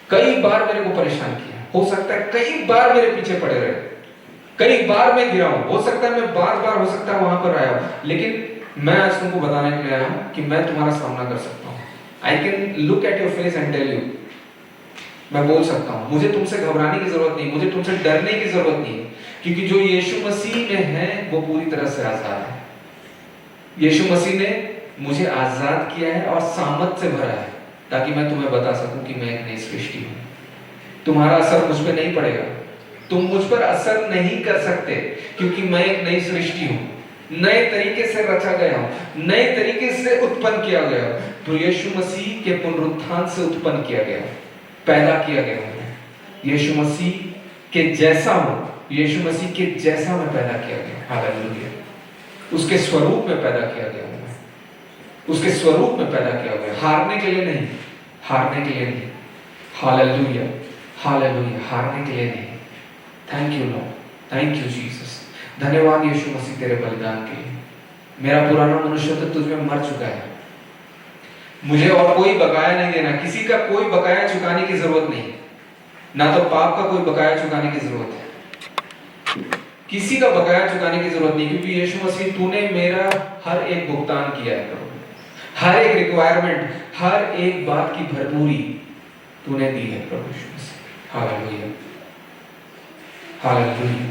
कई बार मेरे को परेशान किया, हो सकता है कई बार मेरे पीछे पड़े रहे, कई बार मैं गिरा हूं, हो सकता है मैं बार बार हो सकता है वहां पर आया हूं, लेकिन मैं आज तुमको बताने के लिए आया हूं कि मैं तुम्हारा सामना कर सकता हूं। I can look at your face and tell you, मैं बोल सकता हूं, मुझे तुमसे घबराने की जरूरत नहीं, मुझे तुमसे डरने की जरूरत नहीं है, क्योंकि जो यीशु मसीह में है वो पूरी तरह से आजाद है। यीशु मसीह ने मुझे आजाद किया है और सामर्थ से भरा है, ताकि मैं तुम्हें बता सकूं कि मैं एक नई सृष्टि हूं। तुम्हारा असर मुझ पर नहीं पड़ेगा, तुम मुझ पर असर नहीं कर सकते, क्योंकि मैं एक नई सृष्टि हूं, नए तरीके से रचा गया हूं, नए तरीके से उत्पन्न किया गया हूं। तो यीशु मसीह के पुनरुत्थान से उत्पन्न किया गया, पैदा किया गया हूं। यीशु मसीह के जैसा हूं, यीशु मसीह के जैसा मैं पैदा किया गया। हालेलुया। उसके स्वरूप में पैदा किया गया हूं, उसके स्वरूप में पैदा किया गया, हारने के लिए नहीं, हारने के लिए नहीं। हालेलुया, हालेलुया, हारने के लिए नहीं। Thank you Lord, thank you Jesus. धन्यवाद यीशु मसीह तेरे बलिदान के लिए। मेरा पुराना मनुष्य तो तुझ में मर चुका है, मुझे और कोई बकाया नहीं देना, किसी का कोई बकाया चुकाने की जरूरत नहीं, ना तो पाप का कोई बकाया चुकाने की जरूरत है, किसी का बकाया चुकाने की जरूरत नहीं, क्योंकि यीशु मसीह तूने मेरा हर एक भुगतान किया है प्रभु, हर एक रिक्वायरमेंट, हर एक बात की भरपूरी तूने दी है प्रभु यीशु मसीह। हालेलुया, हालेलुया,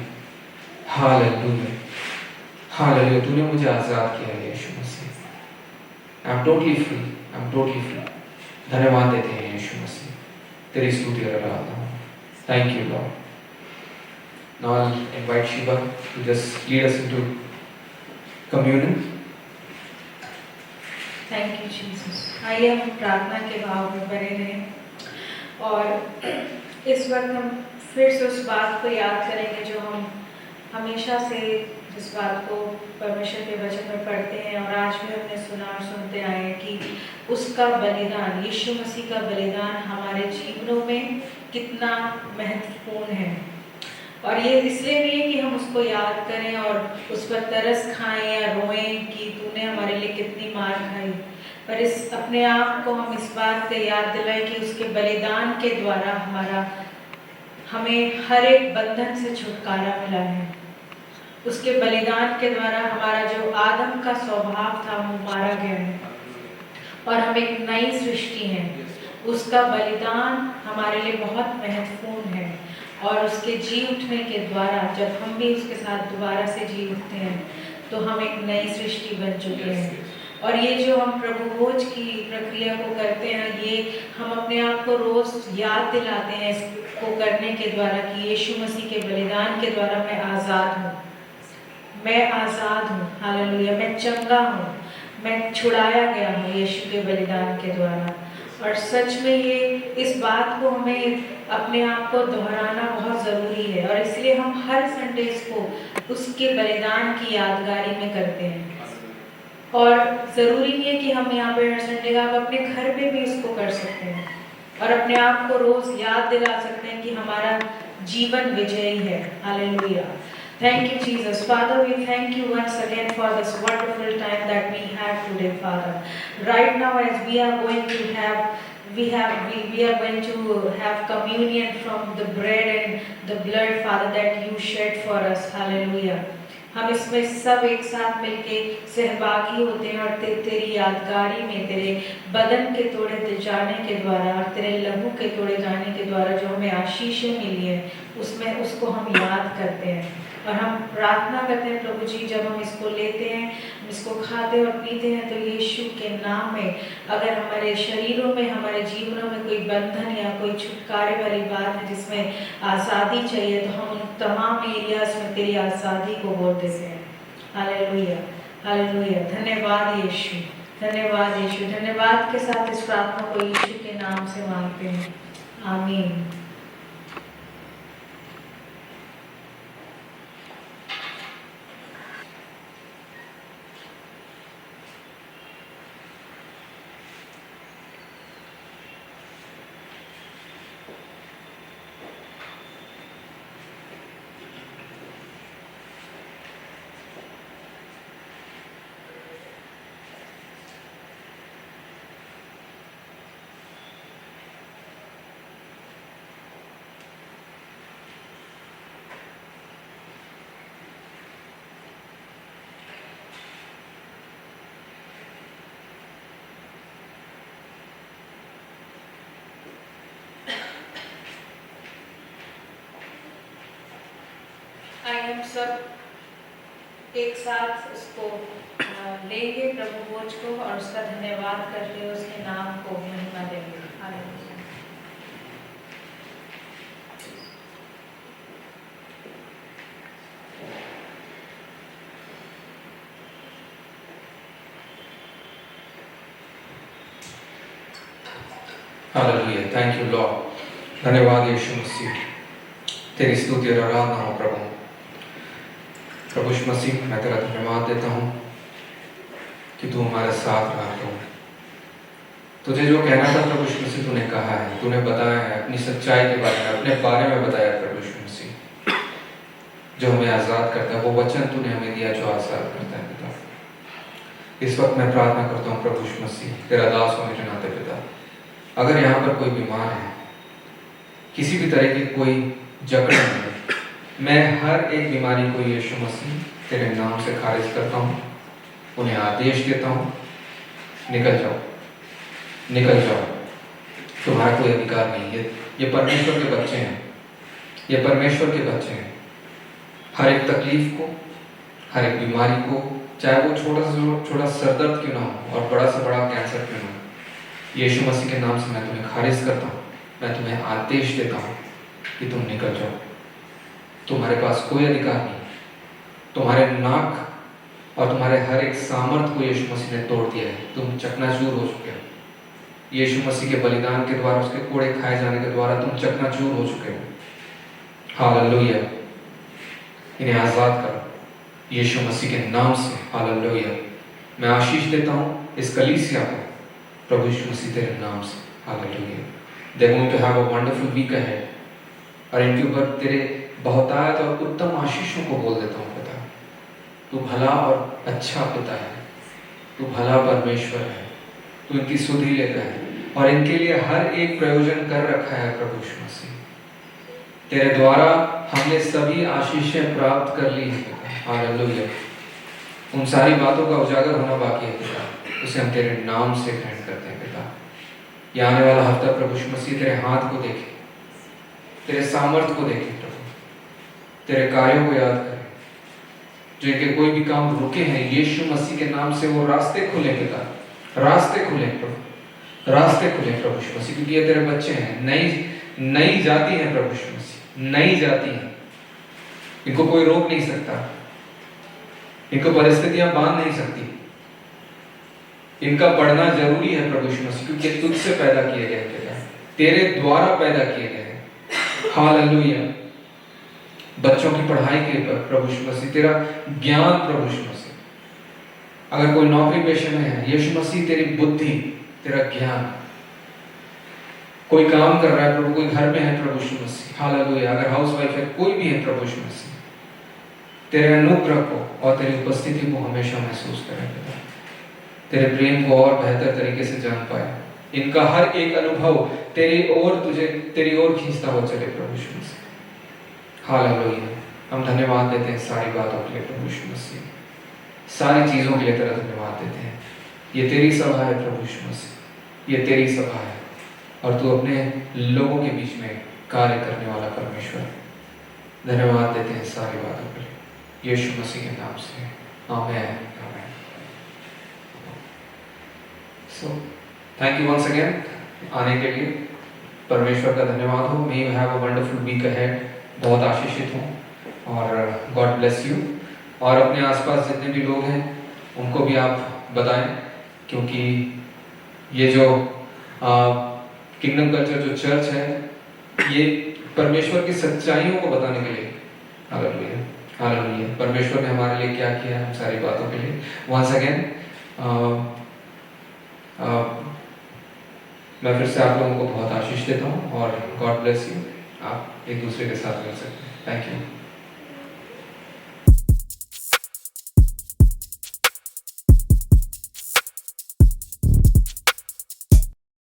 हालेलुया, हालेलुया। तूने मुझे आजाद किया है यीशु मसीह। I am totally free, I am totally free. धन्यवाद देते हैं यीशु मसीह, तेरी स्तुति और आराधना हो। Thank you Lord. Now I'll invite Shiva to just lead us into communion. Thank you Jesus. आइए हम प्रार्थना के भाव में बने रहें, और इस वक्त हम फिर से उस बात को याद करेंगे जो हम हमेशा से जिस बात को परमेश्वर के वचन में पढ़ते हैं और आज भी हमने सुना और सुनते आए हैं कि उसका बलिदान, यीशु मसीह का बलिदान हमारे जीवनों में कितना महत्वपूर्ण है। और ये इसलिए नहीं है कि हम उसको याद करें और उस पर तरस खाएं या रोएं कि तूने हमारे लिए कितनी मार खाई, पर इस अपने आप को हम इस बात से याद दिलाएं कि उसके बलिदान के द्वारा हमें हर एक बंधन से छुटकारा मिला है। उसके बलिदान के द्वारा हमारा जो आदम का स्वभाव था वो मारा गया है और हम एक नई सृष्टि हैं। उसका बलिदान हमारे लिए बहुत महत्वपूर्ण है और उसके जी उठने के द्वारा जब हम भी उसके साथ दोबारा से जी उठते हैं तो हम एक नई सृष्टि बन चुके हैं। और ये जो हम प्रभु भोज की प्रक्रिया को करते हैं, ये हम अपने आप को रोज याद दिलाते हैं इसको करने के द्वारा कि यीशु मसीह के बलिदान के द्वारा मैं आज़ाद हूँ, मैं आज़ाद हूँ। हालेलुया, मैं चंगा हूँ, मैं छुड़ाया गया हूँ यीशु के बलिदान के द्वारा। और सच में ये इस बात को हमें अपने आप को दोहराना बहुत ज़रूरी है और इसलिए हम हर संडेज को उसके बलिदान की यादगारी में करते हैं। और ज़रूरी नहीं है कि हम यहाँ पे हर संडे का, आप अपने घर पे भी इसको कर सकते हैं और अपने आप को रोज़ याद दिला सकते हैं कि हमारा जीवन विजयी है। Hallelujah. Thank you, Jesus. Father, we thank you once again for this wonderful time that we have today, Father. Right now, as we are going to have communion from the bread and the blood, Father, that you shed for us. Hallelujah. हम इसमें सब एक साथ मिलके सहभागी होते हैं और तेरी यादगारी में तेरे बदन के तोड़े जाने के द्वारा और तेरे लहू के तोड़े जाने के द्वारा जो हमें आशीषें मिली है उसमें उसको हम याद करते हैं। और हम प्रार्थना करते हैं प्रभु जी, जब हम इसको लेते हैं, इसको खाते और पीते हैं, तो यीशु के नाम में अगर हमारे शरीरों में, हमारे जीवनों में कोई बंधन या कोई छुटकारे वाली बात है जिसमें आज़ादी चाहिए, तो हम उन तमाम एरियाज में तेरी आज़ादी को बोल देते हैं। Hallelujah, hallelujah. धन्यवाद यीशु, धन्यवाद यीशु। धन्यवाद के साथ इस प्रार्थना को यीशु के नाम से मांगते हैं, आमीन। आइए हम सब एक साथ उसको लेंगे प्रभु भोज को और उसका धन्यवाद करते हुए उसके नाम को महिमा देंगे। Hallelujah. Hallelujah, thank you Lord. धन्यवाद यीशु मसीह, तेरी स्तुति और आराधना हो प्रभु। प्रभु यीशु मसीह, मैं तेरा धन्यवाद देता हूँ कि तू हमारे साथ रहा प्रभु। तुझे जो कहना था प्रभु यीशु मसीह तूने कहा है, तूने बताया है अपनी सच्चाई के बारे में, अपने बारे में बताया प्रभु यीशु मसीह, जो हमें आज़ाद करता है। वो वचन तूने हमें दिया जो आज़ाद करता है पिता। इस वक्त मैं प्रार्थना करता हूँ प्रभु यीशु मसीह, तेरा दास हो मेरे नाते पिता, अगर यहाँ पर कोई बीमार है, किसी भी तरह की कोई जकड़ है, मैं हर एक बीमारी को यीशु मसीह तेरे नाम से खारिज करता हूँ। उन्हें आदेश देता हूँ, निकल जाओ, निकल जाओ, तुम्हारा कोई अधिकार नहीं है। ये परमेश्वर के बच्चे हैं, ये परमेश्वर के बच्चे हैं। हर एक तकलीफ को, हर एक बीमारी को, चाहे वो छोटा से छोटा सरदर्द क्यों ना हो और बड़ा से बड़ा कैंसर क्यों ना हो, यीशु मसीह के नाम से मैं तुम्हें खारिज करता हूँ। मैं तुम्हें आदेश देता हूँ कि तुम निकल जाओ। तुम्हारे पास कोई अधिकार नहीं। तुम्हारे नाक और तुम्हारे हर एक सामर्थ को यीशु मसीह ने तोड़ दिया है। तुम चकनाचूर हो चुके हो। यीशु मसीह के बलिदान के द्वारा, उसके कोड़े खाए जाने के द्वारा तुम चकनाचूर हो चुके हो। हालेलुया। इन्हें आज़ाद करो यीशु मसीह के नाम से। हालेलुया। मैं आशीष देता हूँ इस कलीसिया को प्रभु यीशु मसीह तेरे नाम से। Hallelujah. They're going to have a wonderful week ahead। और इनके ऊपर तेरे बहुतायत और उत्तम आशीषों को बोल देता हूँ पिता। तू भला और अच्छा पिता है, तू भला परमेश्वर है, तू इनकी सुधि लेता है और इनके लिए हर एक प्रयोजन कर रखा है प्रभु यीशु मसीह। तेरे द्वारा हमने सभी आशीषें प्राप्त कर ली है पिता। हालेलुया। उन सारी बातों का उजागर होना बाकी है पिता, उसे हम तेरे नाम से ग्रहण करते हैं पिता। ये आने वाला हफ्ता प्रभु यीशु मसीह तेरे हाथ को देखे, तेरे सामर्थ को देखे प्रभु, तेरे कार्यों को याद करें। जो इनके कोई भी काम रुके हैं, यीशु मसीह के नाम से वो रास्ते खुले पिता, रास्ते खुले प्रभु, रास्ते खुले प्रभु यीशु मसीह, क्योंकि ये तेरे बच्चे हैं। नई जाति है प्रभु यीशु मसीह, नई जाति है। इनको कोई रोक नहीं सकता, इनको परिस्थितियां बांध नहीं सकती। इनका बढ़ना जरूरी है प्रभु यीशु मसीह, क्योंकि तुझसे पैदा किए गए पिता, तेरे द्वारा पैदा किए गए हैं। हालेलुया। बच्चों की पढ़ाई के ऊपर प्रभु यीशु मसीह तेरा ज्ञान, प्रभु यीशु मसीह। अगर कोई नौकरी पेशे में है, यीशु मसीह तेरी बुद्धि, तेरा ज्ञान। कोई काम कर रहा है प्रभु, कोई घर में है प्रभु यीशु मसीह। हालेलुया। अगर हाउस वाइफ है, कोई भी है प्रभु यीशु मसीह, तेरे अनुग्रह को और तेरी उपस्थिति को हमेशा महसूस करें पिता, तेरे प्रेम को और बेहतर तरीके से जान पाए। इनका हर एक अनुभव तेरी ओर, तुझे तेरी ओर खींचता हो चले प्रभु यीशु मसीह। हालेलुया। हम धन्यवाद देते हैं सारी बातों के लिए प्रभु यीशु मसीह, सारी चीजों के लिए तेरा धन्यवाद देते हैं। ये तेरी सभा है प्रभु यीशु मसीह, ये तेरी सभा है और तू अपने लोगों के बीच में कार्य करने वाला परमेश्वर। धन्यवाद देते हैं सारी बातों के लिए यीशु मसीह के नाम से। आमीन। So, thank you once again आने के लिए। परमेश्वर का धन्यवाद हो। May you have a wonderful week ahead। बहुत आशीषित हूँ और God bless you। और अपने आसपास जितने भी लोग हैं उनको भी आप बताएं, क्योंकि ये जो किंगडम कल्चर जो चर्च है, ये परमेश्वर की सच्चाइयों को बताने के लिए। Hallelujah, hallelujah. परमेश्वर ने हमारे लिए क्या किया, हम सारी बातों के लिए। Once again मैं फिर से आप लोगों को बहुत आशीष देता हूँ और गॉड ब्लेस यू। आप एक दूसरे के साथ मिल सकते हैं। Thank you.